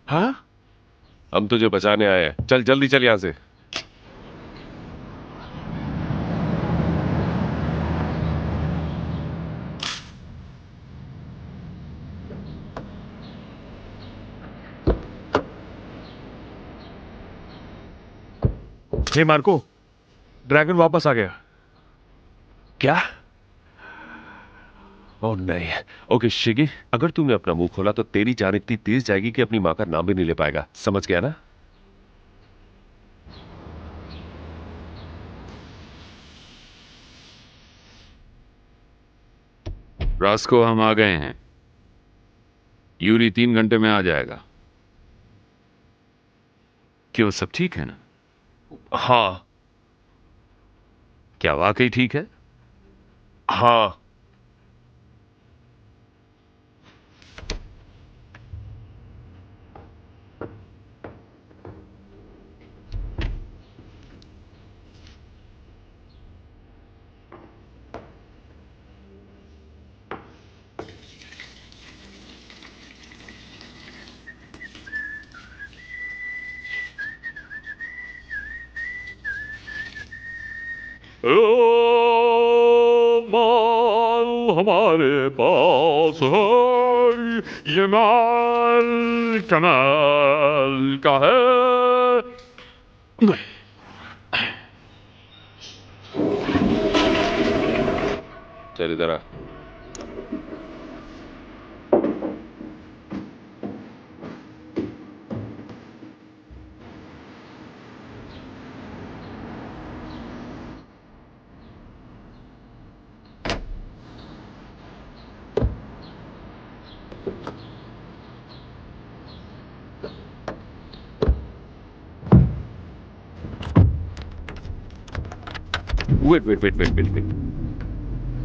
हाँ, हम तुझे बचाने आए हैं। चल जल्दी चल यहाँ से। हे मार्को, ड्रैगन वापस आ गया। क्या? ओह नहीं। ओके शिगी, अगर तूने अपना मुंह खोला तो तेरी जान इतनी तेज जाएगी कि अपनी मां का नाम भी नहीं ले पाएगा। समझ गया ना? रास्को, हम आ गए हैं। यूरी 3 घंटे में आ जाएगा। क्यों, सब ठीक है ना? हाँ। क्या वाकई ठीक है? हाँ। माल हमारे पास है, ये माल कमाल का है। चल इधर आ। वेट।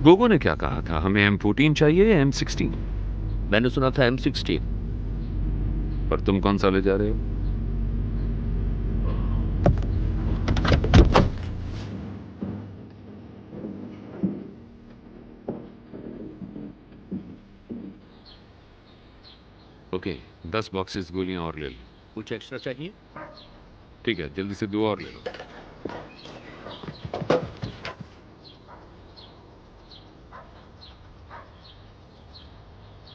गोगो ने क्या कहा था? हमें M14 चाहिए या M16? मैंने सुना था M16। पर तुम कौन सा ले जा रहे हो? ओके, 10 बॉक्सेस गोलियां और ले लो। कुछ एक्स्ट्रा चाहिए? ठीक है, जल्दी से 2 और ले लो।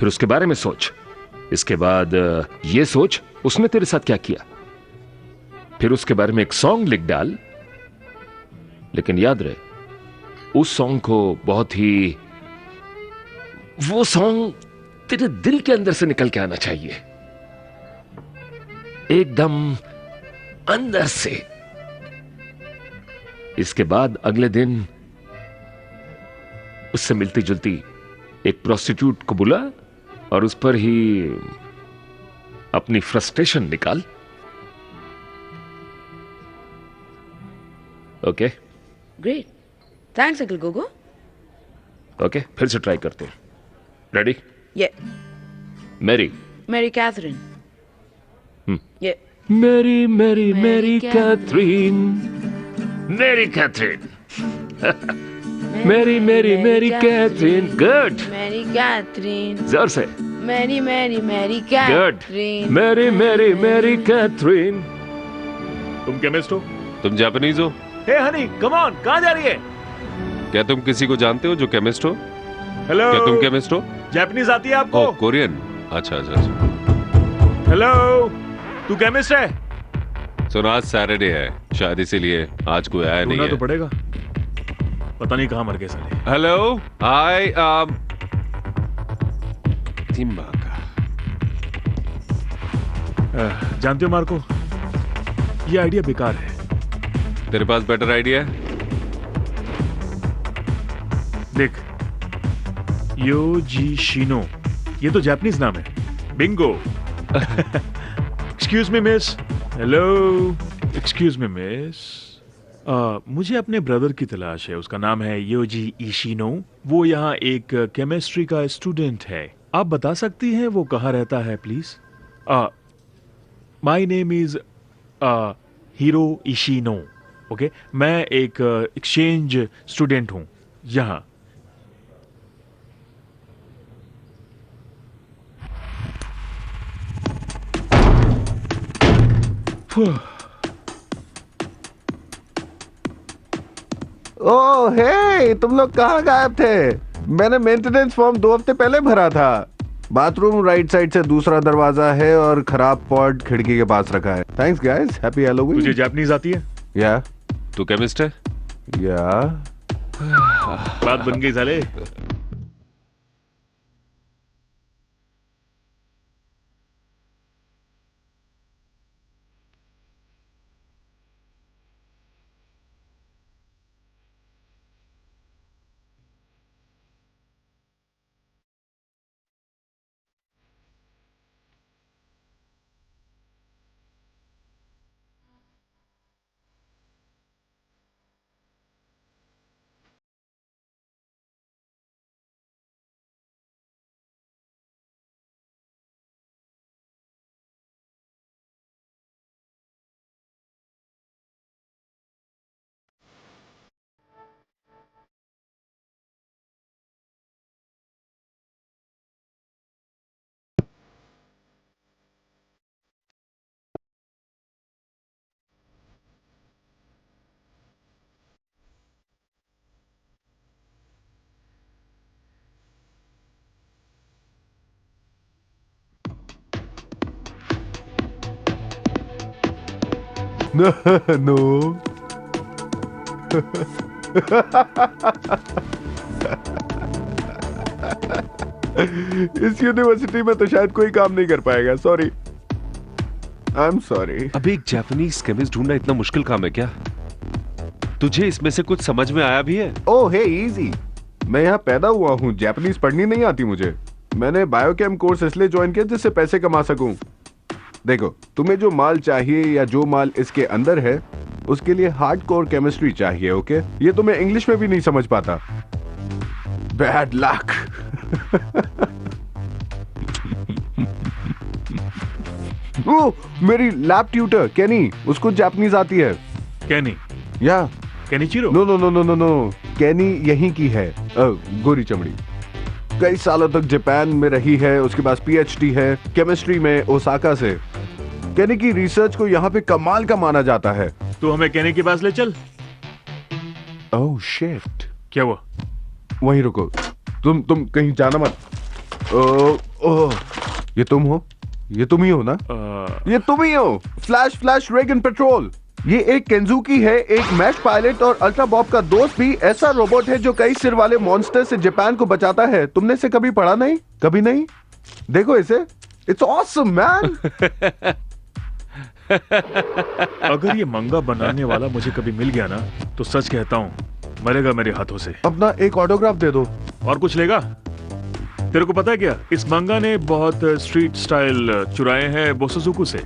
फिर उसके बारे में सोच। इसके बाद ये सोच उसने तेरे साथ क्या किया। फिर उसके बारे में एक सॉन्ग लिख डाल। लेकिन याद रहे, उस सॉन्ग को बहुत ही, वो सॉन्ग तेरे दिल के अंदर से निकल के आना चाहिए, एकदम अंदर से। इसके बाद अगले दिन उससे मिलती जुलती एक प्रोस्टिट्यूट को बुला और उस पर ही अपनी फ्रस्ट्रेशन निकाल। Okay? Great, thanks uncle Gogo. Okay, फिर से ट्राई करते हैं। रेडी? ये मैरी कैथरीन। ये Mary Mary Mary Catherine, Mary Catherine, Mary Mary Mary Catherine. Good, Mary Catherine. जोर से। Mary Mary Mary Catherine. Mary Mary Mary Catherine. तुम chemist हो? तुम जापानीज हो? हे हनी, कम ऑन, कहां जा रही है? क्या तुम किसी को जानते हो जो केमिस्ट हो? हेलो, क्या तुम केमिस्ट हो? जापानीज आती है आपको? ओह, कोरियन। अच्छा अच्छा अच्छा। हेलो, तू केमिस्ट है? सुना आज सैटरडे है, शायद इसीलिए आज कोई आया नहीं है। तो पड़ेगा, पता नहीं कहां मर गए साले। हेलो, आई जानते हो मार्को, ये आइडिया बेकार है। तेरे पास बेटर आइडिया है? देख, योजी शिनो, ये तो जापानीज नाम है। Bingo. Excuse me miss. Hello, excuse me miss, मुझे अपने ब्रदर की तलाश है। उसका नाम है योजी इशिनो। वो यहाँ एक केमिस्ट्री का स्टूडेंट है। आप बता सकती हैं वो कहाँ रहता है please? My name is Hiro Ishino. Okay, मैं एक एक्सचेंज स्टूडेंट हूँ यहाँ। ओह हे, तुम लोग कहाँ गायब थे? मैंने मेंटेनेंस फॉर्म 2 हफ्ते पहले भरा था। बाथरूम राइट साइड से दूसरा दरवाजा है और खराब पॉट खिड़की के पास रखा है। Thanks guys, happy Halloween. तुझे जापानीज आती है? या। तू केमिस्ट है? या। बात बन गई साले। नो। इस यूनिवर्सिटी में तो शायद कोई काम नहीं कर पाएगा। Sorry, I am sorry. अभी एक जापानीज केमिस्ट ढूंढना इतना मुश्किल काम है क्या? तुझे इसमें से कुछ समझ में आया भी है? ओह हे, इजी। मैं यहाँ पैदा हुआ हूँ, जापानीज पढ़नी नहीं आती मुझे। मैंने बायोकेम कोर्स इसलिए ज्वाइन किया जिससे पैसे कमा सकूं। देखो, तुम्हें जो माल चाहिए या जो माल इसके अंदर है उसके लिए हार्डकोर केमिस्ट्री चाहिए। ओके, ये तो मैं इंग्लिश में भी नहीं समझ पाता। Bad luck. ओ, मेरी लैब ट्यूटर केनी, उसको जापानीज आती है। केनी? या Kenichiro? No no no no no no, Kenny यहीं की है, गोरी चमड़ी। कई सालों तक जापान में रही है, उसके पास पीएचडी है केमिस्ट्री में ओसाका से। केनी की रिसर्च को यहाँ पे कमाल का माना जाता है। तो हमें केनी के पास ले चल। ओह शिट, क्या हुआ? वहीं रुको, तुम कहीं जाना मत। ओह, ये तुम हो? ये तुम ही हो ना? ये तुम ही हो। Flash Reagan patrol. ये एक केंजुकी है, एक मैश पायलट और अल्ट्रा बॉब का दोस्त भी ऐसा रोबोट है जो कई सिर वाले मॉन्स्टर से जापान को बचाता है। तुमने इसे कभी पढ़ा नहीं? कभी नहीं? देखो इसे, इट्स ऑसम मैन। अगर ये मंगा बनाने वाला मुझे कभी मिल गया ना, तो सच कहता हूँ मरेगा मेरे हाथों से। अपना एक ऑटोग्राफ दे दो। और कुछ लेगा? तेरे को पता है क्या, इस मंगा ने बहुत स्ट्रीट स्टाइल चुराए हैं बोसोजुकू से।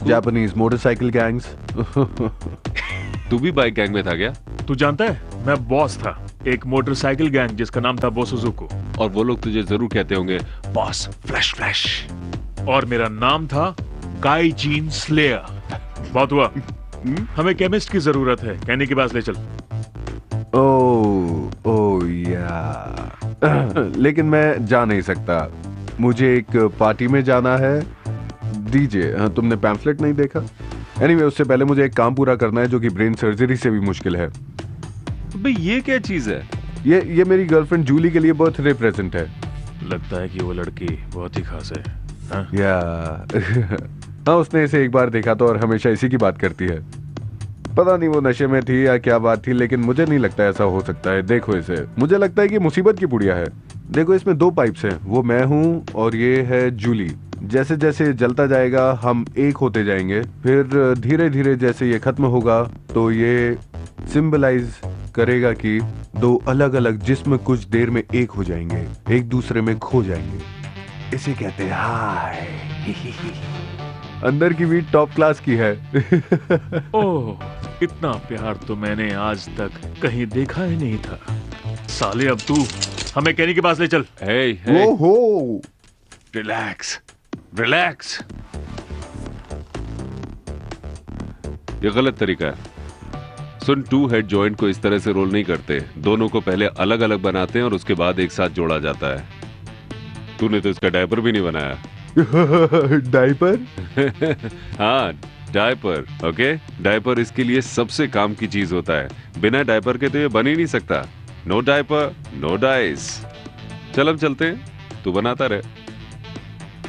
Japanese motorcycle gangs. तू भी बाइक गैंग में था क्या? तू जानता है, मैं बॉस था एक मोटरसाइकिल गैंग जिसका नाम था बोसोजुकू। और वो लोग तुझे जरूर कहते होंगे बॉस फ्लैश। और मेरा नाम था गाइजीन स्लेयर। बहुत हुआ, हमें केमिस्ट की जरूरत है, कहने के पास ले चल। ओह या, लेकिन मैं जा नहीं सकता, मुझे एक पार्टी में जाना है। दीजिए। हाँ, तुमने पैम्फलेट नहीं देखा? एनीवे, उससे पहले मुझे एक काम पूरा करना है जो कि ब्रेन सर्जरी से भी मुश्किल है। भाई ये क्या चीज है? ये मेरी गर्लफ्रेंड जूली के लिए बर्थडे प्रेजेंट है। लगता है कि वो लड़की बहुत ही खास है। हाँ? हाँ, उसने इसे एक बार देखा था और हमेशा इसी की बात करती है। पता नहीं वो नशे में थी या क्या बात थी, लेकिन मुझे नहीं लगता ऐसा हो सकता है। देखो इसे, मुझे लगता है कि मुसीबत की पुड़िया है। देखो इसमें 2 पाइप्स हैं, वो मैं हूँ और ये है जूली। जैसे जैसे जलता जाएगा हम एक होते जाएंगे, फिर धीरे धीरे जैसे ये खत्म होगा तो ये सिंबलाइज करेगा कि 2 अलग अलग जिस्म कुछ देर में एक हो जाएंगे, एक दूसरे में खो जाएंगे। इसे कहते हैं हाय। अंदर की बीट टॉप क्लास की है। ओह, इतना प्यार तो मैंने आज तक कहीं देखा ही नहीं था। साले अब तू हमें कहने के पास ले चल। ओहो, रिलैक्स। ये गलत तरीका है। सुन, 2 हेड जॉइंट को इस तरह से रोल नहीं करते। दोनों को पहले अलग अलग बनाते हैं और उसके बाद एक साथ जोड़ा जाता है। तूने तो इसका डायपर भी नहीं बनाया। डायपर? हाँ, डायपर। ओके, डायपर इसके लिए सबसे काम की चीज होता है। बिना डायपर के तो ये बन ही नहीं सकता। No diaper no dice. चल हम चलते हैं, तू बनाता रहे।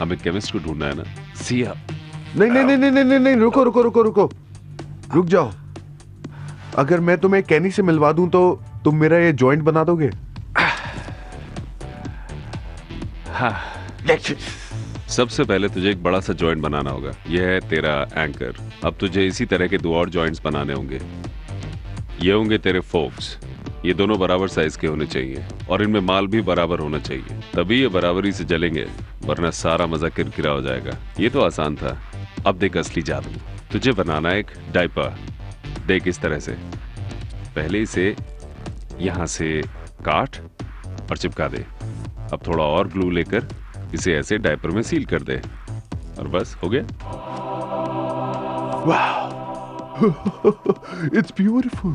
हमें केमिस्ट को ढूंढना है ना। सिया। नहीं, रुको, रुक जाओ। अगर मैं तुम्हें कैनी से मिलवा दूं तो तुम मेरा ये जॉइंट बना दोगे? हाँ। सबसे पहले तुझे एक बड़ा सा जॉइंट बनाना होगा। यह है तेरा एंकर। अब तुझे इसी तरह के 2 और जॉइंट्स बनाने होंगे। ये होंगे तेरे फोक्स। ये दोनों बराबर साइज के होने चाहिए और इनमें माल भी बराबर होना चाहिए, तभी ये बराबरी से जलेंगे, वरना सारा मजा किरकिरा हो जाएगा। ये तो आसान था। अब देख असली जादू। तुझे बनाना एक डायपर। देख इस तरह से। पहले इसे यहां से काट और चिपका दे। अब थोड़ा और ग्लू लेकर इसे ऐसे डायपर में सील कर दे और बस हो गया। वाह, इट्स ब्यूटीफुल।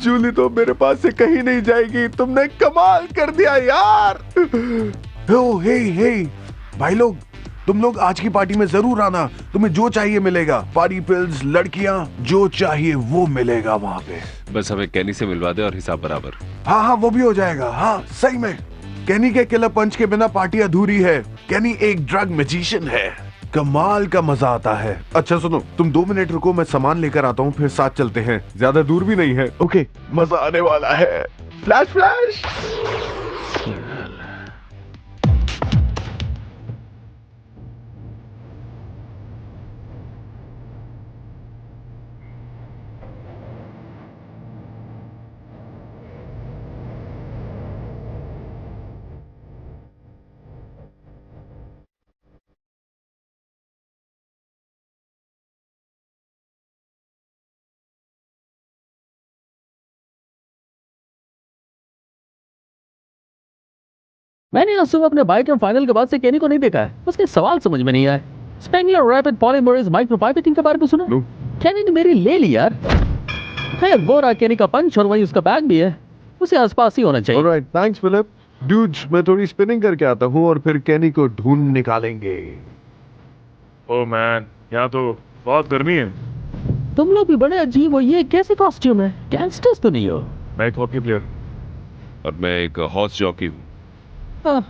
जूली तो मेरे पास से कहीं नहीं जाएगी। तुमने कमाल कर दिया यार। हे भाई लोग, तुम लोग आज की पार्टी में जरूर आना। तुम्हें जो चाहिए मिलेगा। पार्टी पिल्स, लड़कियां, जो चाहिए वो मिलेगा वहाँ पे। बस हमें कैनी से मिलवा दे और हिसाब बराबर। हाँ, वो भी हो जाएगा। हाँ, सही में कैनी के किलर पंच के बिना पार्टी अधूरी है। कैनी एक ड्रग मैजिशियन है। कमाल का मजा आता है। अच्छा सुनो, तुम 2 मिनट रुको, मैं सामान लेकर आता हूँ, फिर साथ चलते हैं। ज्यादा दूर भी नहीं है। ओके, मजा आने वाला है। फ्लैश। मैंने आज सुबह अपने बाइक में फाइनल के बाद से केनी को नहीं देखा है। उसके सवाल समझ में नहीं आए। स्पेंगुलर रैपिड पॉलीमरेज माइक्रोपाइपेटिंग के बारे में सुना? केनी ने मेरी ले ली यार। खैर, वो रहा केनी का पंच और वहीं उसका बैग भी है। उसे आसपास ही होना चाहिए। Alright, thanks Philip. डूड्स, मैं थोड़ी स्पिनिंग करके आता हूँ और फिर केनी को ढूंढ निकालेंगे। ओह मैन, यहाँ तो बहुत गर्मी है। तुम लोग भी बड़े अजीब हो, ये कैसे कॉस्ट्यूम है? गैंगस्टर्स तो नहीं हो? मैं एक हॉकी प्लेयर। और मैं एक हॉर्स जॉकी हूँ।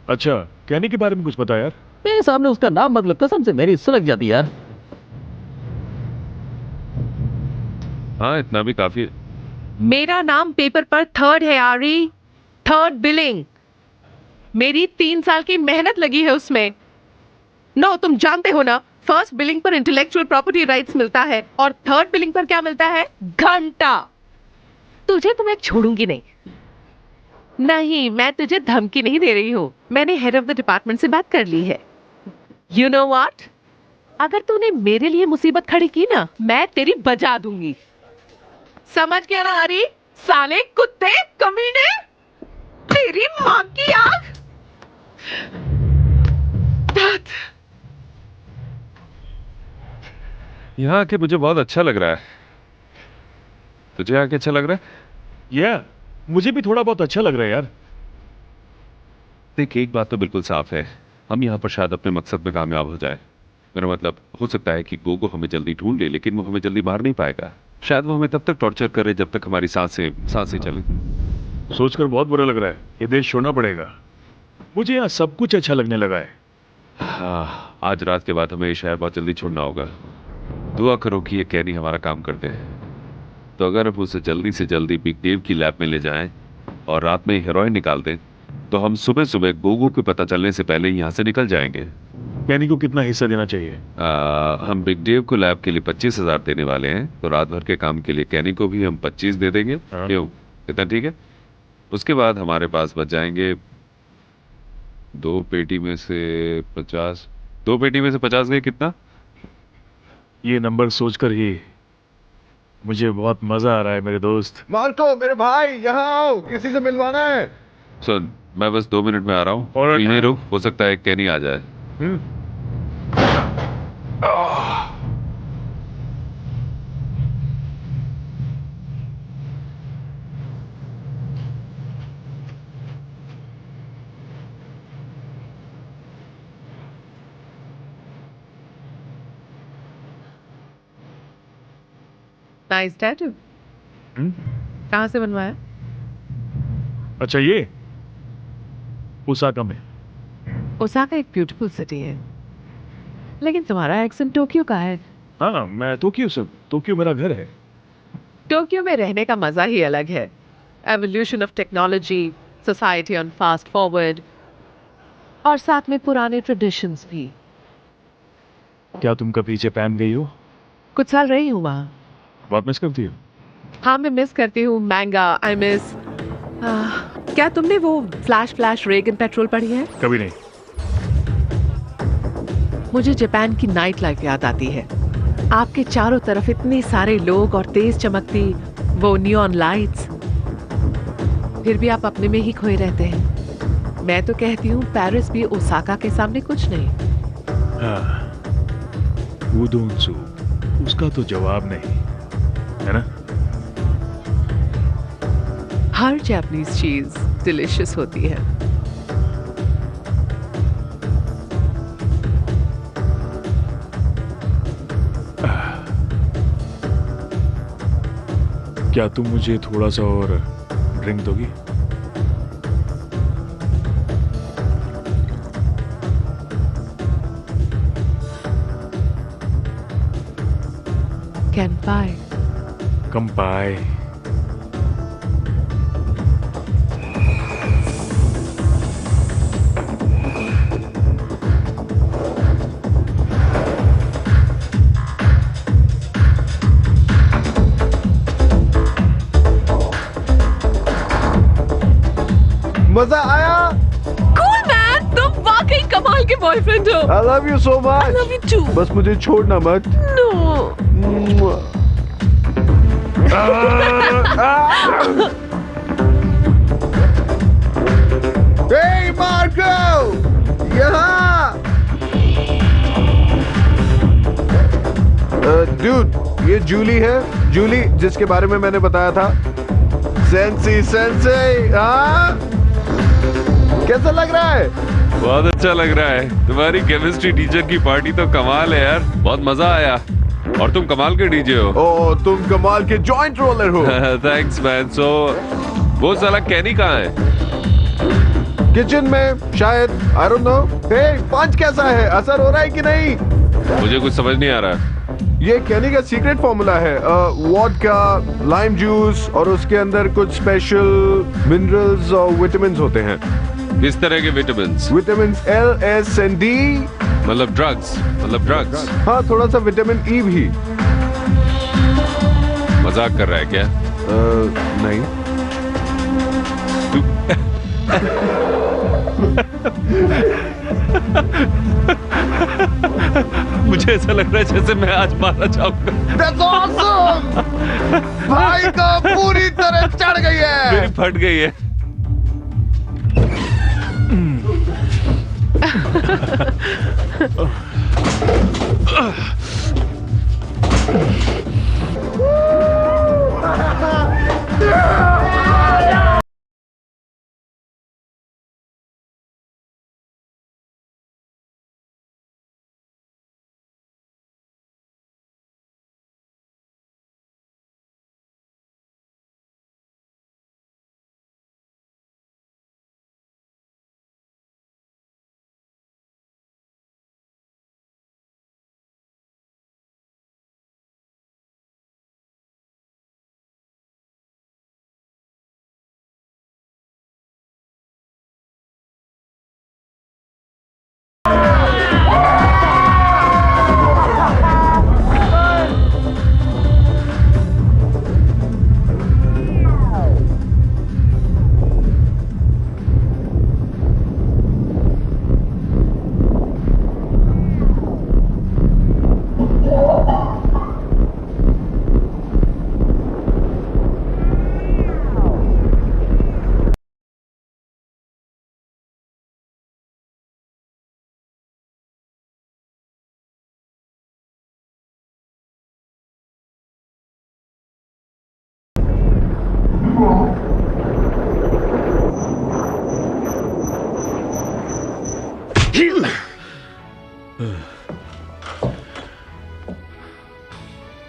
अच्छा, कैनी के बारे में कुछ पता यार? मेरे सामने उसका नाम मतलब कसम से मेरी सुलग जाती यार। हाँ, इतना भी काफी है। मेरा नाम पेपर पर थर्ड है आरी, थर्ड बिलिंग। मेरी 3 साल की मेहनत लगी है उसमें। नो, तुम जानते हो ना, फर्स्ट बिलिंग पर इंटेलेक्चुअल प्रॉपर्टी राइट्स मिलता है और थर्ड बिलिंग पर क्या मिलता है? घंटा। तुझे तो मैं छोड़ूंगी नहीं। नहीं, मैं तुझे धमकी नहीं दे रही हूँ। मैंने हेड ऑफ द डिपार्टमेंट से बात कर ली है। You know what? अगर तूने मेरे लिए मुसीबत खड़ी की ना, मैं तेरी बजा दूंगी। समझ गया ना हरी? साले कुत्ते कमीने, तेरी माँ की आंख। यहाँ आके मुझे बहुत अच्छा लग रहा है। तुझे आके अच्छा लग रहा है? या मुझे भी थोड़ा बहुत अच्छा लग रहा है यार। देख, एक बात तो बिल्कुल साफ है, हम यहाँ पर शायद अपने मकसद में कामयाब हो जाए। मेरा मतलब, हो सकता है कि गोगो हमें जल्दी ढूंढ ले, लेकिन वो हमें जल्दी मार नहीं पाएगा। शायद वो हमें तब तक टॉर्चर करे जब तक हमारी सांसें चले। सोचकर बहुत बुरा लग रहा है। ये देश छोड़ना पड़ेगा। मुझे यहाँ सब कुछ अच्छा लगने लगा है। हाँ, आज रात के बाद हमें ये शहर बहुत जल्दी छोड़ना होगा। दुआ करो कि ये कैनी हमारा काम कर दे। तो अगर हम उसे जल्दी से जल्दी बिग डेव की लैब में ले जाएं और रात में हेरोइन निकाल दें, तो हम सुबह सुबह गोगो को पता चलने से पहले यहाँ से निकल जाएंगे। कैनी को कितना हिस्सा देना चाहिए? हम बिग डेव को लैब के लिए 25,000 देने वाले हैं, तो रात भर के काम के लिए कैनी को भी हम 25 दे देंगे। क्यों, इतना ठीक है? उसके बाद हमारे पास बच जाएंगे 2 पेटी में से 50। 2 पेटी में से 50 गए कितना? ये नंबर सोचकर ही मुझे बहुत मजा आ रहा है मेरे दोस्त। मार्को, मेरे भाई, यहाँ आओ, किसी से मिलवाना है। सुन, मैं बस 2 मिनट में आ रहा हूँ, तो यहीं रुक, हो सकता है कैनी आ जाए। Nice tattoo. कहाँ से बनवाया? अच्छा, ये ओसाका में। ओसाका एक ब्यूटीफुल सिटी है, लेकिन तुम्हारा एक्सेंट टोक्यो का है। हाँ, मैं टोक्यो से। टोक्यो मेरा घर है। टोक्यो में रहने का मजा ही अलग है। Evolution of technology, society on fast forward, और साथ में पुराने ट्रेडिशंस भी। क्या तुम कभी जापान गई हो? कुछ साल रही हूँ वहाँ। बहुत मिस करती हो? हाँ, मैं मिस करती हूँ मैंगा। I miss. क्या तुमने वो फ्लैश रेगन पेट्रोल पढ़ी है? कभी नहीं। मुझे जापान की नाइट लाइफ याद आती है। आपके चारों तरफ इतने सारे लोग और तेज चमकती वो नियॉन लाइट्स, फिर भी आप अपने में ही खोए रहते हैं। मैं तो कहती हूँ पेरिस भी ओसाका के सामने कुछ नहीं। उदोंसु, उसका तो जवाब नहीं है ना? हर जापानीज चीज डिलीशियस होती है। क्या तुम मुझे थोड़ा सा और ड्रिंक दोगी? कैंपाई। कंपाई। मजा आया? Cool man, तुम वाकई कमाल के बॉयफ्रेंड हो। I love you so much. I love you too. बस मुझे छोड़ना मत। No. Hey Marco, यहाँ। Dude, ये जूली है, जूली जिसके बारे में मैंने बताया था। सेंसेई, हाँ? कैसा लग रहा है? बहुत अच्छा लग रहा है। तुम्हारी केमिस्ट्री टीचर की पार्टी तो कमाल है यार, बहुत मजा आया। और तुम कमाल के डीजे हो। ओ तुम कमाल के जॉइंट रोलर हो। Thanks man. सो वो साला कैनी कहाँ है? किचन में शायद, आई डोंट नो। हे पंच कैसा है, असर हो रहा है कि नहीं? मुझे कुछ समझ नहीं आ रहा। ये कैनी का सीक्रेट फॉर्मूला है, वोडका, लाइम जूस और उसके अंदर कुछ स्पेशल मिनरल्स और विटामिन्स होते हैं। किस तरह के vitamins? Vitamins L, S and D। मतलब ड्रग्स? हाँ, थोड़ा सा विटामिन E भी। मजाक कर रहा है क्या? नहीं। मुझे ऐसा लग रहा है जैसे मैं आज मारना चाहूंगा। That's awesome! भाई को पूरी तरह चढ़ गई है। मेरी फट गई है।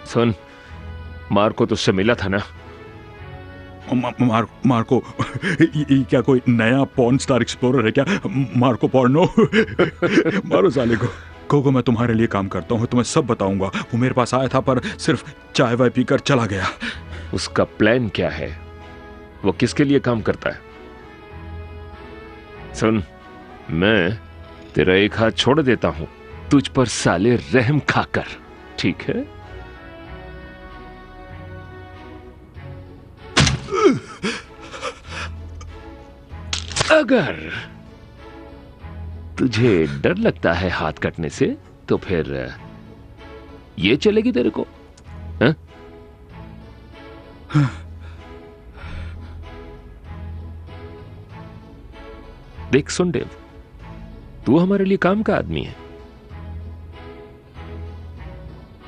सुन, मार्को तुझसे मिला था ना? मार्को क्या कोई नया पॉर्न स्टार एक्सप्लोरर है क्या? मार्को पॉर्नो? मारो साले को। कोको, मैं तुम्हारे लिए काम करता हूँ, तुम्हें सब बताऊंगा। वो मेरे पास आया था पर सिर्फ चाय वाय पीकर चला गया। उसका प्लान क्या है? वो किसके लिए काम करता है? सुन, मैं तेरा एक हाथ छोड़ देता हूं तुझ पर साले रहम खाकर, ठीक है? अगर तुझे डर लगता है हाथ कटने से तो फिर ये चलेगी तेरे को, हाँ? देख सुन देव, तू हमारे लिए काम का आदमी है।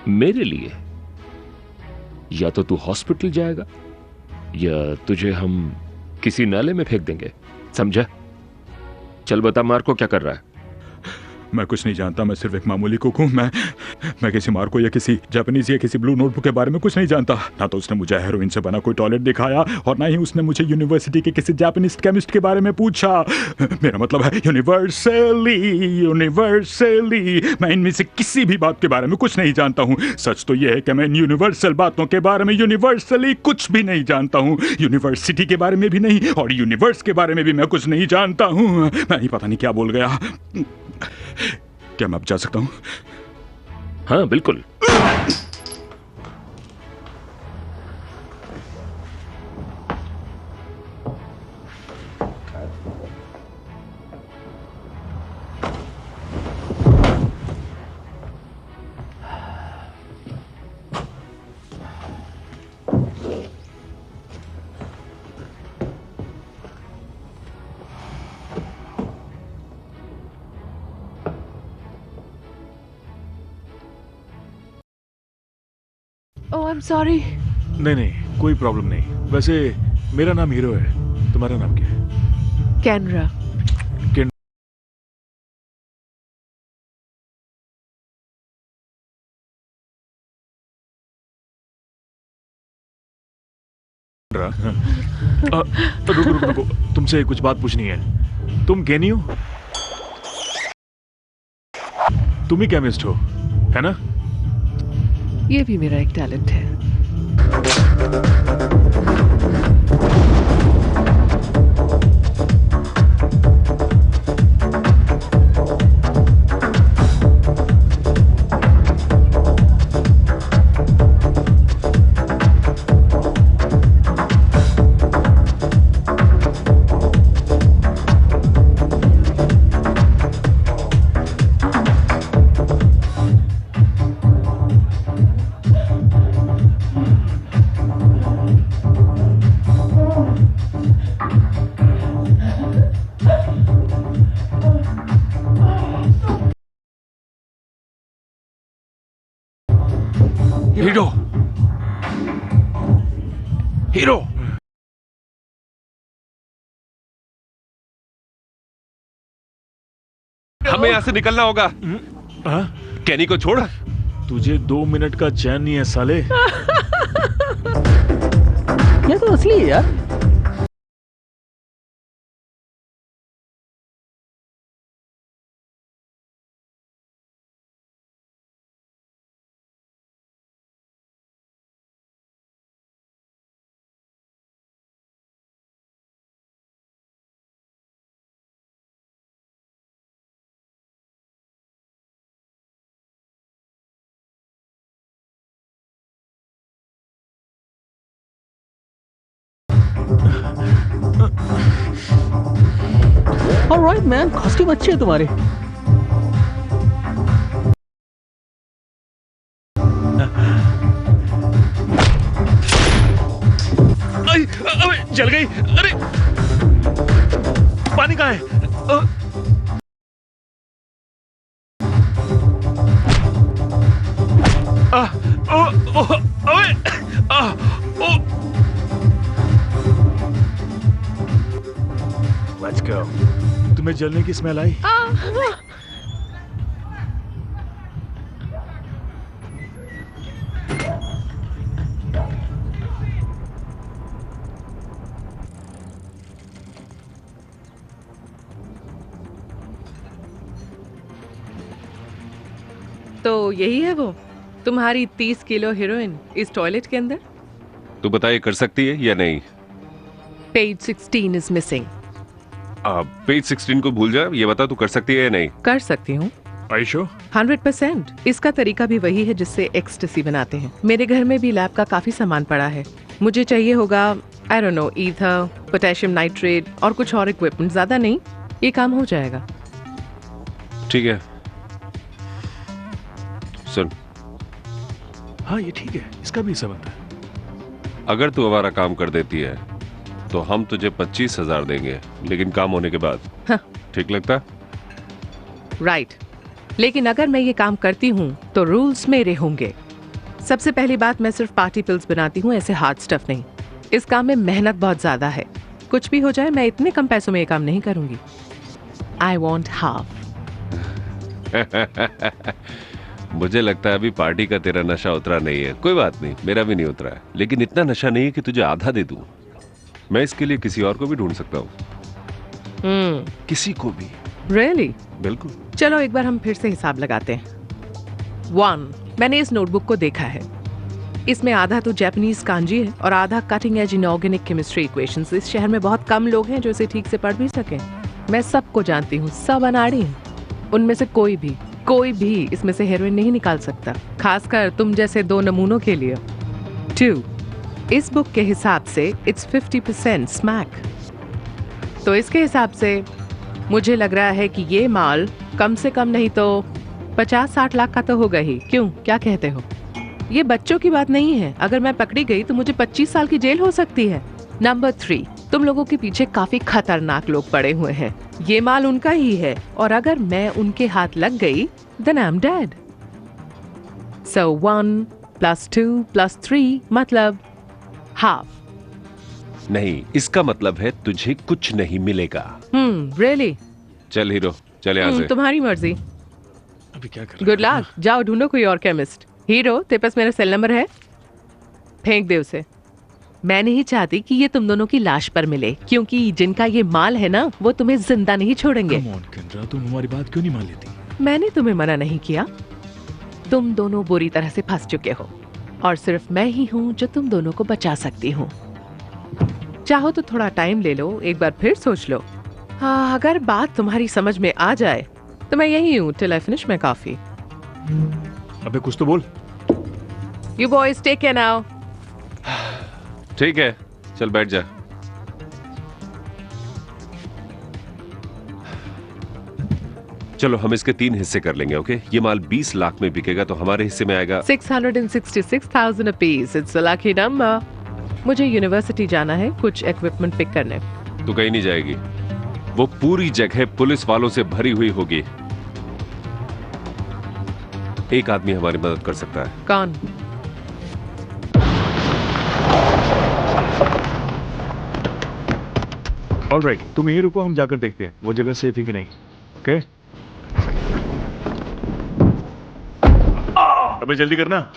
मेरे लिए या तो तू हॉस्पिटल जाएगा या तुझे हम किसी नाले में फेंक देंगे, समझा? चल बता, मार्को क्या कर रहा है? मैं कुछ नहीं जानता, मैं सिर्फ एक मामूली कुक हूं। मैं किसी मार्को या किसी जापानीज या किसी ब्लू नोटबुक के बारे में कुछ नहीं जानता। ना तो उसने मुझे हेरोइन से बना कोई टॉयलेट दिखाया और ना ही उसने मुझे यूनिवर्सिटी के किसी जापानीज केमिस्ट के बारे में पूछा। मेरा मतलब है यूनिवर्सली मैं इनमें से किसी भी बात के बारे में कुछ नहीं जानता हूँ। सच तो यह है कि मैं इन यूनिवर्सल बातों के बारे में यूनिवर्सली कुछ भी नहीं जानता हूँ। यूनिवर्सिटी के बारे में भी नहीं और यूनिवर्स के बारे में भी मैं कुछ नहीं जानता हूँ। मैं ही पता नहीं क्या बोल गया। क्या मैं अब जा सकता हूं? हाँ बिल्कुल। Oh, I'm sorry. नहीं, कोई प्रॉब्लम नहीं। वैसे मेरा नाम हीरो है, तुम्हारा नाम क्या है? कैनरा। रुको, तुमसे कुछ बात पूछनी है। तुम केनी हो? तुम ही केमिस्ट हो, है ना? ये भी मेरा एक टैलेंट है। Hero, hero. हमें यहाँ से निकलना होगा। कैनी को छोड़। तुझे 2 मिनट का चैन नहीं है साले। ये तो असली है यार। ऑलराइट मैन, कॉस्ट्यूम अच्छे हैं तुम्हारे। अबे जल गई। अरे पानी कहाँ है? Let's go. तुम्हें जलने की स्मेल आई? तो यही है वो तुम्हारी 30 किलो हीरोइन इस टॉयलेट के अंदर? तू बताइए कर सकती है या नहीं? Page 16 is missing. पेज 16 को भूल जा, ये बता तू कर सकती है या नहीं? कर सकती हूँ। 100%। इसका तरीका भी वही है जिससे एक्सटेसी बनाते हैं। मेरे घर में भी लैब का काफी सामान पड़ा है। मुझे चाहिए होगा I don't know ether, potassium nitrate और कुछ और इक्विपमेंट। ज्यादा नहीं, ये काम हो जाएगा। ठीक है, सुन। हाँ ये ठीक है, इसका भी सबक है। अगर तू हमारा काम कर देती है तो हम तुझे 25,000 देंगे, लेकिन काम होने के बाद। हाँ। ठीक लगता? राइट। लेकिन अगर मैं ये काम करती हूँ तो रूल्स मेरे होंगे। सबसे पहली बात, मैं सिर्फ पार्टी पिल्स बनाती हूँ, ऐसे हार्ड स्टफ नहीं। इस काम में मेहनत बहुत ज्यादा है। कुछ भी हो जाए, मैं इतने कम पैसों में ये काम नहीं करूंगी। I want half. मुझे लगता है अभी पार्टी का तेरा नशा उतरा नहीं है। कोई बात नहीं, मेरा भी नहीं उतरा है, लेकिन इतना नशा नहीं है कि तुझे आधा दे दूं। मैं इसके लिए किसी और को भी ढूंढ सकता हूँ। किसी को भी। Really? बिल्कुल। चलो एक बार हम फिर से हिसाब लगाते हैं। 1, मैंने इस नोटबुक को देखा है। इसमें आधा तो जापानीज कांजी है और आधा cutting edge inorganic chemistry equations. इस शहर में बहुत कम लोग हैं जो इसे ठीक से पढ़ भी सकें। मैं सबको जानती हूँ, सब अनाड़ी हैं। उनमें से कोई भी इसमें से हेरोइन नहीं निकाल सकता, खासकर तुम जैसे 2 नमूनों के लिए। 2, इस बुक के हिसाब से इट्स 50% स्मैक। तो इसके हिसाब से मुझे लग रहा है कि ये माल कम से कम नहीं तो 50-60 लाख का तो होगा ही। क्यों, क्या कहते हो? ये बच्चों की बात नहीं है। अगर मैं पकड़ी गई तो मुझे 25 साल की जेल हो सकती है। नंबर 3, तुम लोगों के पीछे काफी खतरनाक लोग पड़े हुए हैं। ये माल उनका ही है और अगर मैं उनके हाथ लग गई then I'm dead. So 1 + 2 + 3 मतलब हाफ। नहीं, इसका मतलब है तुझे कुछ नहीं मिलेगा। Really? चल हीरो, चल यहाँ से। तुम्हारी मर्जी। अभी क्या कर? गुड लक, जाओ ढूंढो कोई और केमिस्ट। हीरो, तेरे पास मेरा सेल नंबर है? फेंक दे उसे। मैं नहीं चाहती कि ये तुम दोनों की लाश पर मिले, क्योंकि जिनका ये माल है ना, वो तुम्हें जिंदा नहीं छोड़ेंगे। Come on, किंद्रा, तुम हमारी बात क्यों नहीं मान लेती? मैंने तुम्हें मना नहीं किया। तुम दोनों बुरी तरह से फंस चुके हो और सिर्फ मैं ही हूँ जो तुम दोनों को बचा सकती हूँ। चाहो तो थोड़ा टाइम ले लो, एक बार फिर सोच लो। हाँ, अगर बात तुम्हारी समझ में आ जाए तो मैं यही हूँ till I finish my coffee. अबे कुछ तो बोल। You boys take care now. ठीक है, चल बैठ जा। चलो हम इसके 3 हिस्से कर लेंगे, ओके? ये माल 20 लाख में बिकेगा तो हमारे हिस्से में आएगा 666,000 apiece. It's a lucky number. मुझे यूनिवर्सिटी जाना है कुछ इक्विपमेंट पिक करने। तू कहीं नहीं जाएगी। वो पूरी जगह पुलिस वालों से भरी हुई होगी। एक आदमी हमारी मदद कर सकता है। कौन? ऑलराइट, तुम यहीं रुको, हम जाकर देखते हैं वो जगह सेफ है कि नहीं। ओके? अबे जल्दी करना।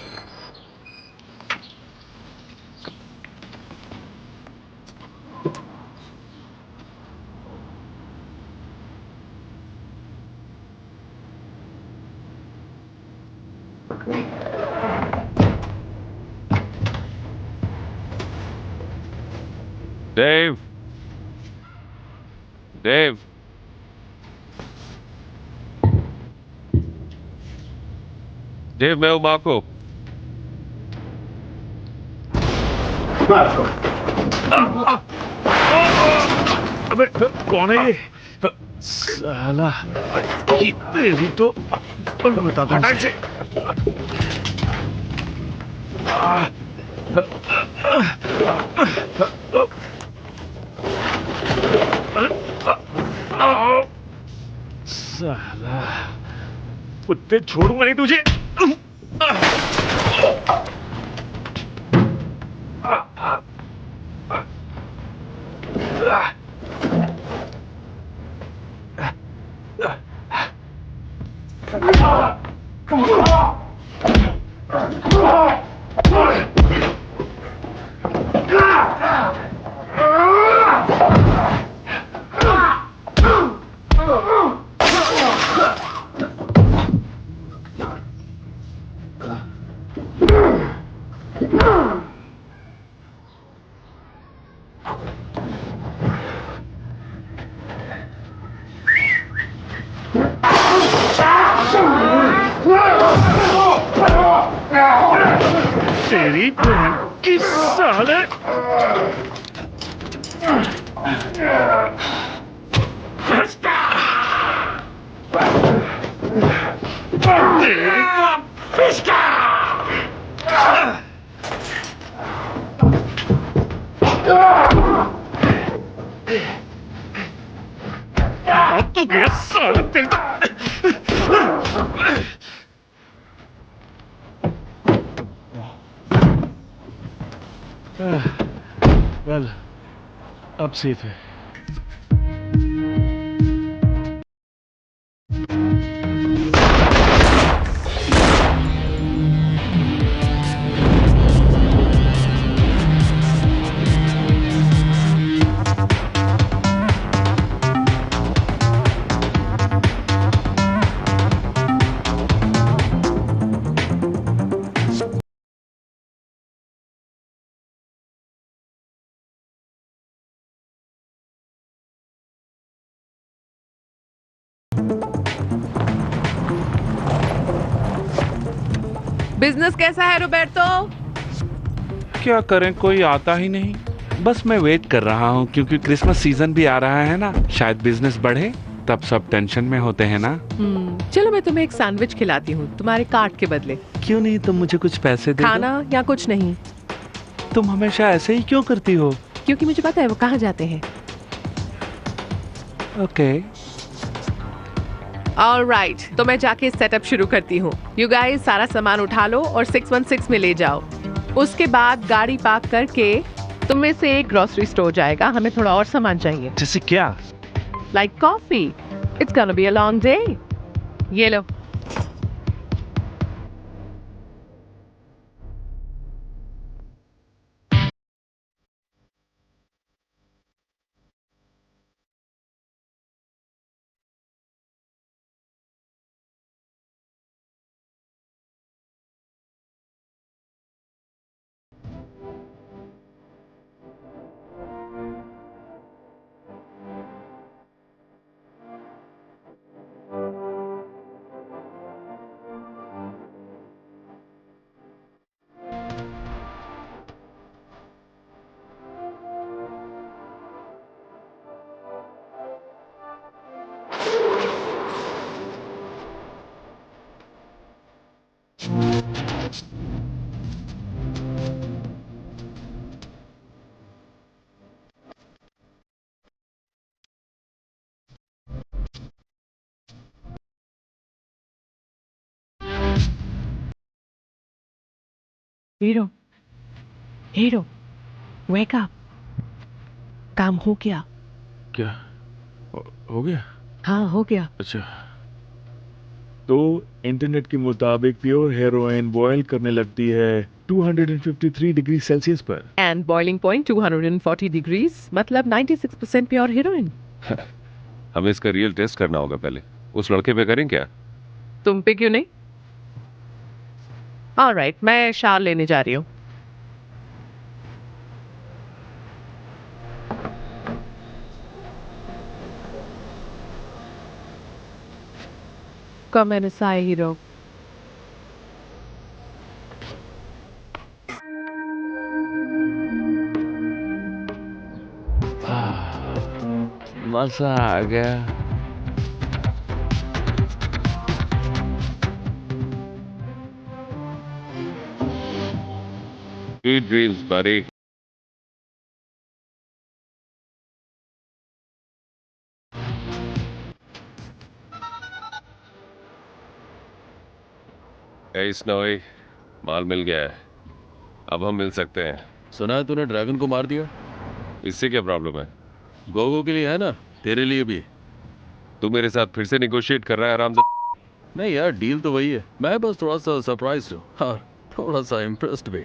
Dave. Dave. Dave, मैं हूं मार्को। अबे कौन है ये? साला तेरी तो बताता हूँ। साला कुत्ते, छोड़ूंगा नहीं तुझे। तेरी की साले। अब तो गया साले तेरे। वेल, अब सेफ है। बिजनेस कैसा है रोबर्टो? क्या करें, कोई आता ही नहीं। बस मैं वेट कर रहा हूँ क्योंकि क्रिसमस सीजन भी आ रहा है ना, शायद बिजनेस बढ़े, तब सब टेंशन में होते हैं ना। चलो मैं तुम्हें एक सैंडविच खिलाती हूँ तुम्हारे कार्ड के बदले। क्यों नहीं, तुम मुझे कुछ पैसे दे खाना या कुछ नहीं। तुम हमेशा ऐसे ही क्यों करती हो? क्योंकि मुझे पता है वो कहाँ जाते हैं। ओके। ऑलराइट, तो मैं जाके सेटअप शुरू करती हूँ। यू गाइस सारा सामान उठा लो और 616 में ले जाओ। उसके बाद गाड़ी पार्क करके तुम में से एक ग्रोसरी स्टोर जाएगा। हमें थोड़ा और सामान चाहिए। जैसे क्या? Like coffee. It's gonna be a long day. ये लो। Hiro Hiro wake up. काम हो गया। क्या हो गया? हाँ हो गया। अच्छा, तो इंटरनेट के मुताबिक प्योर हेरोइन बॉयल करने लगती है 253 डिग्री सेल्सियस पर। एंड बॉइलिंग पॉइंट 240 डिग्रीज, मतलब 96% प्योर हीरोइन। हमें इसका रियल टेस्ट करना होगा पहले। उस लड़के पे करें क्या? तुम पे क्यों नहीं? ऑलराइट, मैं शार लेने जा रही हूँ। Come inside, hero. मजा आ गया। Sweet dreams, buddy. Hey Snowy, माल मिल गया है। अब हम मिल सकते हैं। सुना है तूने ड्रैगन को मार दिया? इससे क्या प्रॉब्लम है? गोगो के लिए है ना, तेरे लिए भी। तू मेरे साथ फिर से निगोशिएट कर रहा है आराम से? नहीं यार, डील तो वही है। मैं बस थोड़ा सा सरप्राइज हूँ और थोड़ा सा इम्प्रेस्ड भी।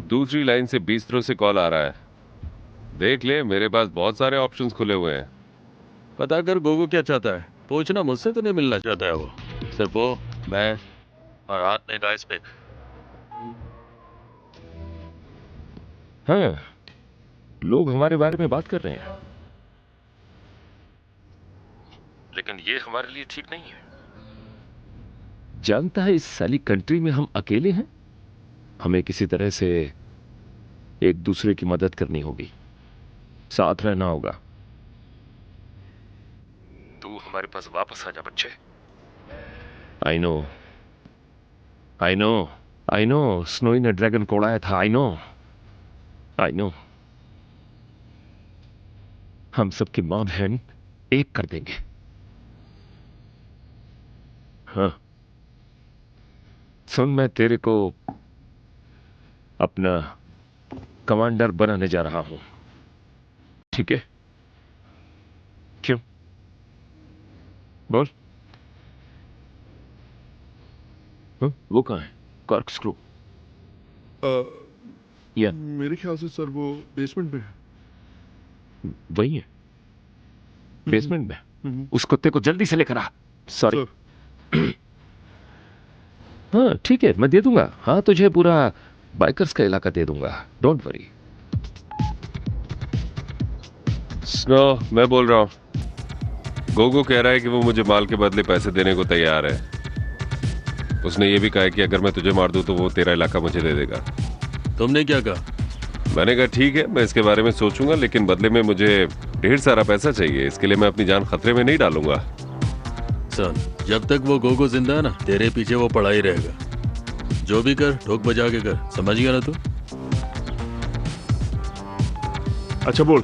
दूसरी लाइन से बीस्तरों से कॉल आ रहा है। देख ले, मेरे पास बहुत सारे ऑप्शंस खुले हुए हैं। पता कर गोगो क्या चाहता है। पूछना, मुझसे तो नहीं मिलना चाहता है वो। सिर्फ वो, मैं और हाथ ने गाइस पे। हाँ, लोग हमारे बारे में बात कर रहे हैं, लेकिन ये हमारे लिए ठीक नहीं है। जानता है, इस साली कंट्री में हम अकेले हैं। हमें किसी तरह से एक दूसरे की मदद करनी होगी, साथ रहना होगा। तू हमारे पास वापस आ जा बच्चे। I know, I know, I know, snowy ने ड्रैगन को उड़ाया था। I know, I know. हम सबकी मां बहन एक कर देंगे। हाँ, सुन, मैं तेरे को अपना कमांडर बनाने जा रहा हूं, ठीक है? क्यों? बोल। वो कहाँ है? कॉर्क स्क्रू या मेरे ख्याल से सर वो बेसमेंट में है। वही है, बेसमेंट में। उस कुत्ते को जल्दी से लेकर आ। सॉरी। हाँ ठीक है, मैं दे दूंगा। हाँ, तुझे पूरा बाइकर्स का इलाका दे दूंगा, डोंट वरी। स्नो, मैं बोल रहा हूँ। गोगो कह रहा है कि वो मुझे माल के बदले पैसे देने को तैयार है। उसने ये भी कहा है कि अगर मैं तुझे मार दूं तो वो तेरा इलाका मुझे दे देगा। तुमने क्या कहा? मैंने कहा ठीक है, मैं इसके बारे में सोचूंगा, लेकिन बदले में मुझे ढेर सारा पैसा चाहिए। इसके लिए मैं अपनी जान खतरे में नहीं डालूंगा। सुन, जब तक वो गोगो जिंदा है ना, तेरे पीछे वो पड़ा ही रहेगा। जो भी कर, ठोक बजा के कर। समझ गया ना तू? अच्छा बोल,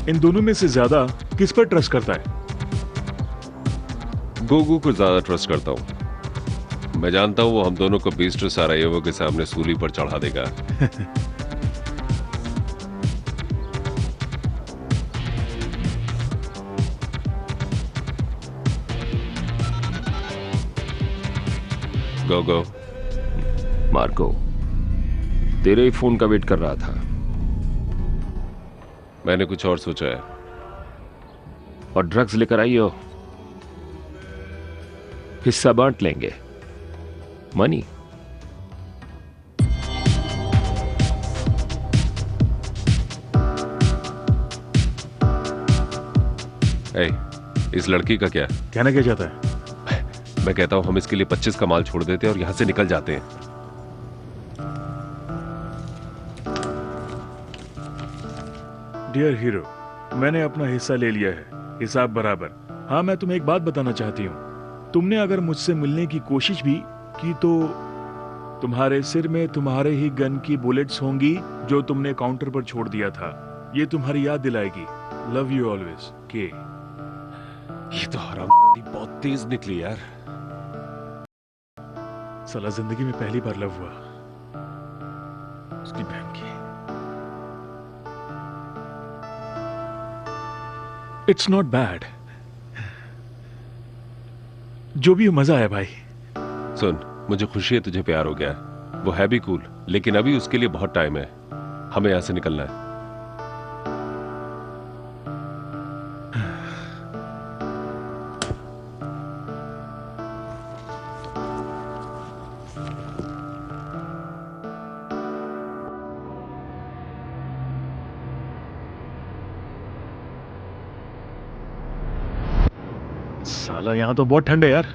इन दोनों में से ज्यादा किस पर ट्रस्ट करता है? गोगो को ज्यादा ट्रस्ट करता हूँ। मैं जानता हूँ वो हम दोनों को बीस्टर सारायेवो के सामने सूली पर चढ़ा देगा। गोगो। मार्को, तेरे ही फोन का वेट कर रहा था। मैंने कुछ और सोचा है। और ड्रग्स लेकर आइयो, हिस्सा बांट लेंगे। मनी। इस लड़की का क्या? कहना क्या चाहता है? मैं कहता हूं हम इसके लिए 25 का माल छोड़ देते हैं और यहां से निकल जाते हैं। डियर हीरो, मैंने अपना हिस्सा ले लिया है, हिसाब बराबर। हाँ, मैं तुम्हें एक बात बताना चाहती हूँ। तुमने अगर मुझसे मिलने की कोशिश भी की तो तुम्हारे सिर में तुम्हारे ही गन की बुलेट्स होंगी जो तुमने काउंटर पर छोड़ दिया था। ये तुम्हारी याद दिलाएगी। लव यू ऑलवेज, के। ये तो हराम बहुत तेज निकली यार। साला जिंदगी में पहली बार लव हुआ। उसकी बहन की। इट्स नॉट बैड, जो भी हो मजा आया भाई। सुन, मुझे खुशी है तुझे प्यार हो गया है, वो है भी कूल, लेकिन अभी उसके लिए बहुत टाइम है, हमें यहां से निकलना है। साला यहाँ तो बहुत ठंड है यार।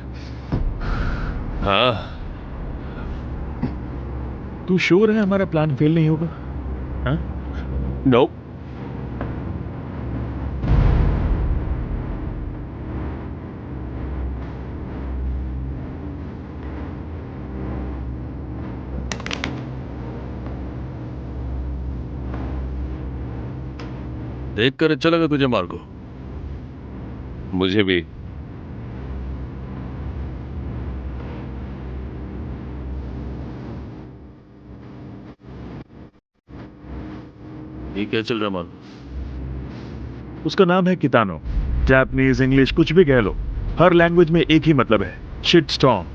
हाँ, तू श्योर है हमारा प्लान फेल नहीं होगा? हाँ? नो। देख कर अच्छा लगा तुझे मार्को। मुझे भी। ये क्या चल रहा मार्को? उसका नाम है कितानो। जापानीज, इंग्लिश, कुछ भी कह लो, हर लैंग्वेज में एक ही मतलब है, shit storm.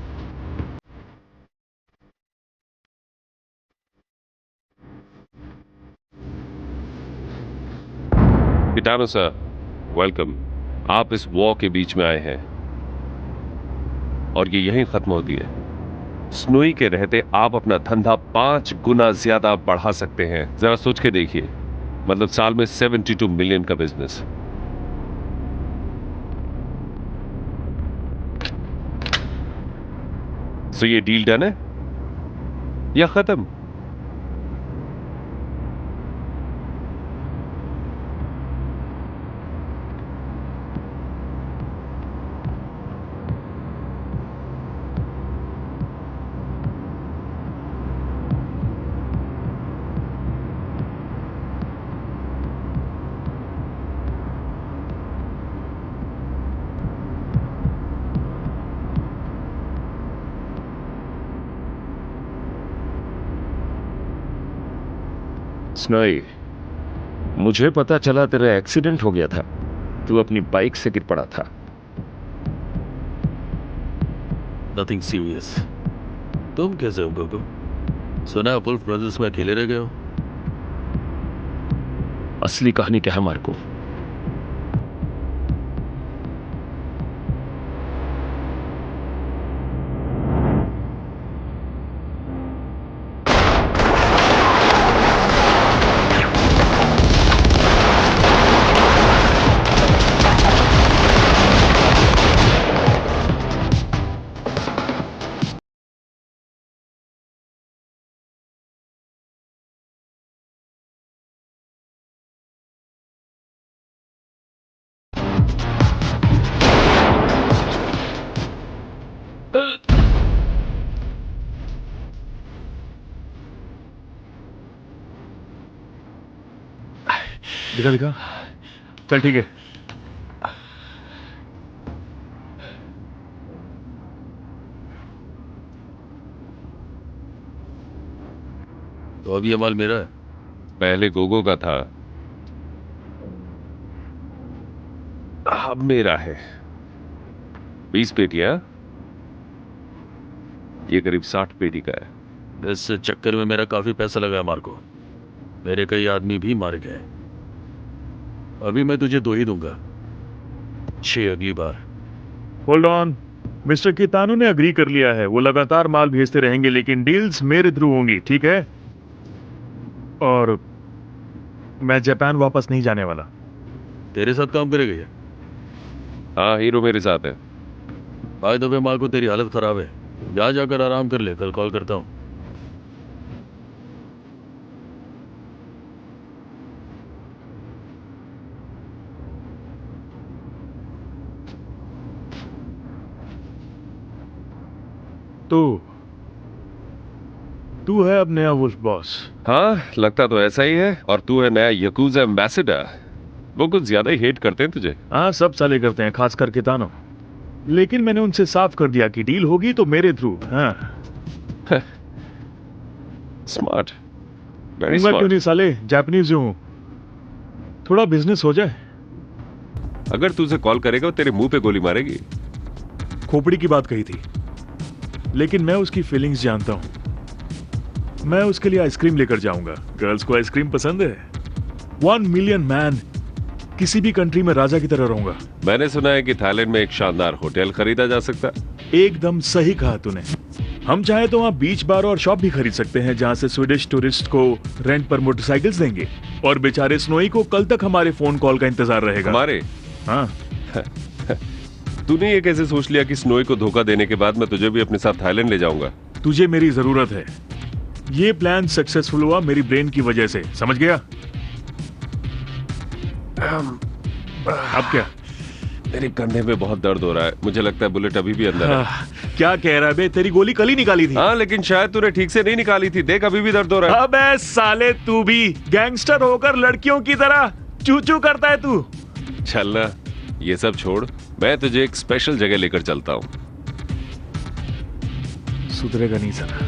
Kitano sir, welcome. आप इस वॉर के बीच में आए हैं और ये यहीं खत्म होती है। स्नोई के रहते आप अपना धंधा 5 गुना ज्यादा बढ़ा सकते हैं। जरा सोच के देखिए, मतलब साल में 72 मिलियन का बिजनेस। सो ये डील डन है या खत्म? स्नोई, मुझे पता चला तेरा एक्सीडेंट हो गया था। तू अपनी बाइक से गिर पड़ा था। Nothing serious. तुम कैसे हो गोगो? सुना वुल्फ ब्रदर्स में अकेले रह गए हो? असली कहानी क्या है मार्को? दिखा दिखा, चल ठीक है। तो अब ये माल मेरा है? पहले गोगो का था, अब मेरा है। 20 पेटियां, ये करीब 60 पेटी का है। इस चक्कर में मेरा काफी पैसा लगा है मार्को। मेरे कई आदमी भी मारे गए। अभी मैं तुझे 2 ही दूंगा, 6 अगली बार। होल्ड ऑन, मिस्टर कितानो ने अग्री कर लिया है। वो लगातार माल भेजते रहेंगे, लेकिन डील्स मेरे थ्रू होंगी, ठीक है? और मैं जापान वापस नहीं जाने वाला। तेरे साथ काम करेगा ये? हाँ, हीरो मेरे साथ है। भाई दबे मार्को, तेरी हालत खराब है, जा जाकर आराम कर ले, कल कॉल करता हूँ। तू है अब नया वुल्फ बॉस? हाँ, लगता तो ऐसा ही है। और तू है नया याकूज़ा एम्बेसडर। वो कुछ ज्यादा ही हेट करते हैं तुझे। हाँ, सब साले करते हैं, खास करके तानो। लेकिन मैंने उनसे साफ कर दिया कि डील होगी तो मेरे थ्रू। हाँ। स्मार्ट। Very दूंगा smart. क्यों नहीं साले, जापानीज हूँ। थोड़ा बिजनेस हो जाए। अगर तू उसे कॉल करेगा वो तेरे मुंह पे गोली मारेगी। खोपड़ी की बात कही थी, लेकिन मैं उसकी फीलिंग्स जानता हूं। मैं उसके लिए आइसक्रीम लेकर जाऊंगा। गर्ल्स को आइसक्रीम पसंद है। 1 मिलियन मैन, किसी भी कंट्री में राजा की तरह रहूंगा। मैंने सुना है कि थाईलैंड में एक शानदार होटल खरीदा जा सकता है। एकदम सही कहा तूने। हम चाहे तो वहाँ बीच बार और शॉप भी खरीद सकते हैं, जहाँ से स्वीडिश टूरिस्ट को रेंट पर मोटरसाइकिल्स देंगे और बेचारे स्नोई को कल तक हमारे फोन कॉल का इंतजार रहेगा। हमारे? हाँ। तूने ये कैसे सोच लिया कि स्नोई को धोखा देने के बाद मैं तुझे भी अपने साथ थाईलैंड ले जाऊंगा? तुझे मेरी जरूरत है। ये प्लान सक्सेसफुल हुआ मेरी ब्रेन की वजह से, समझ गया? अब क्या? मेरे कंधे में बहुत दर्द हो रहा है। मुझे लगता है बुलेट अभी भी अंदर है। क्या कह रहा है बे? तेरी गोली कल ही निकाली थी। हाँ, लेकिन शायद तूने ठीक से नहीं निकाली थी। देख, अभी भी दर्द हो रहा है। अबे साले, तू भी गैंगस्टर होकर लड़कियों की तरह चू चू करता है तू। चलना, ये सब छोड़, मैं तुझे एक स्पेशल जगह लेकर चलता हूँ। सुधरेगा नहीं साला।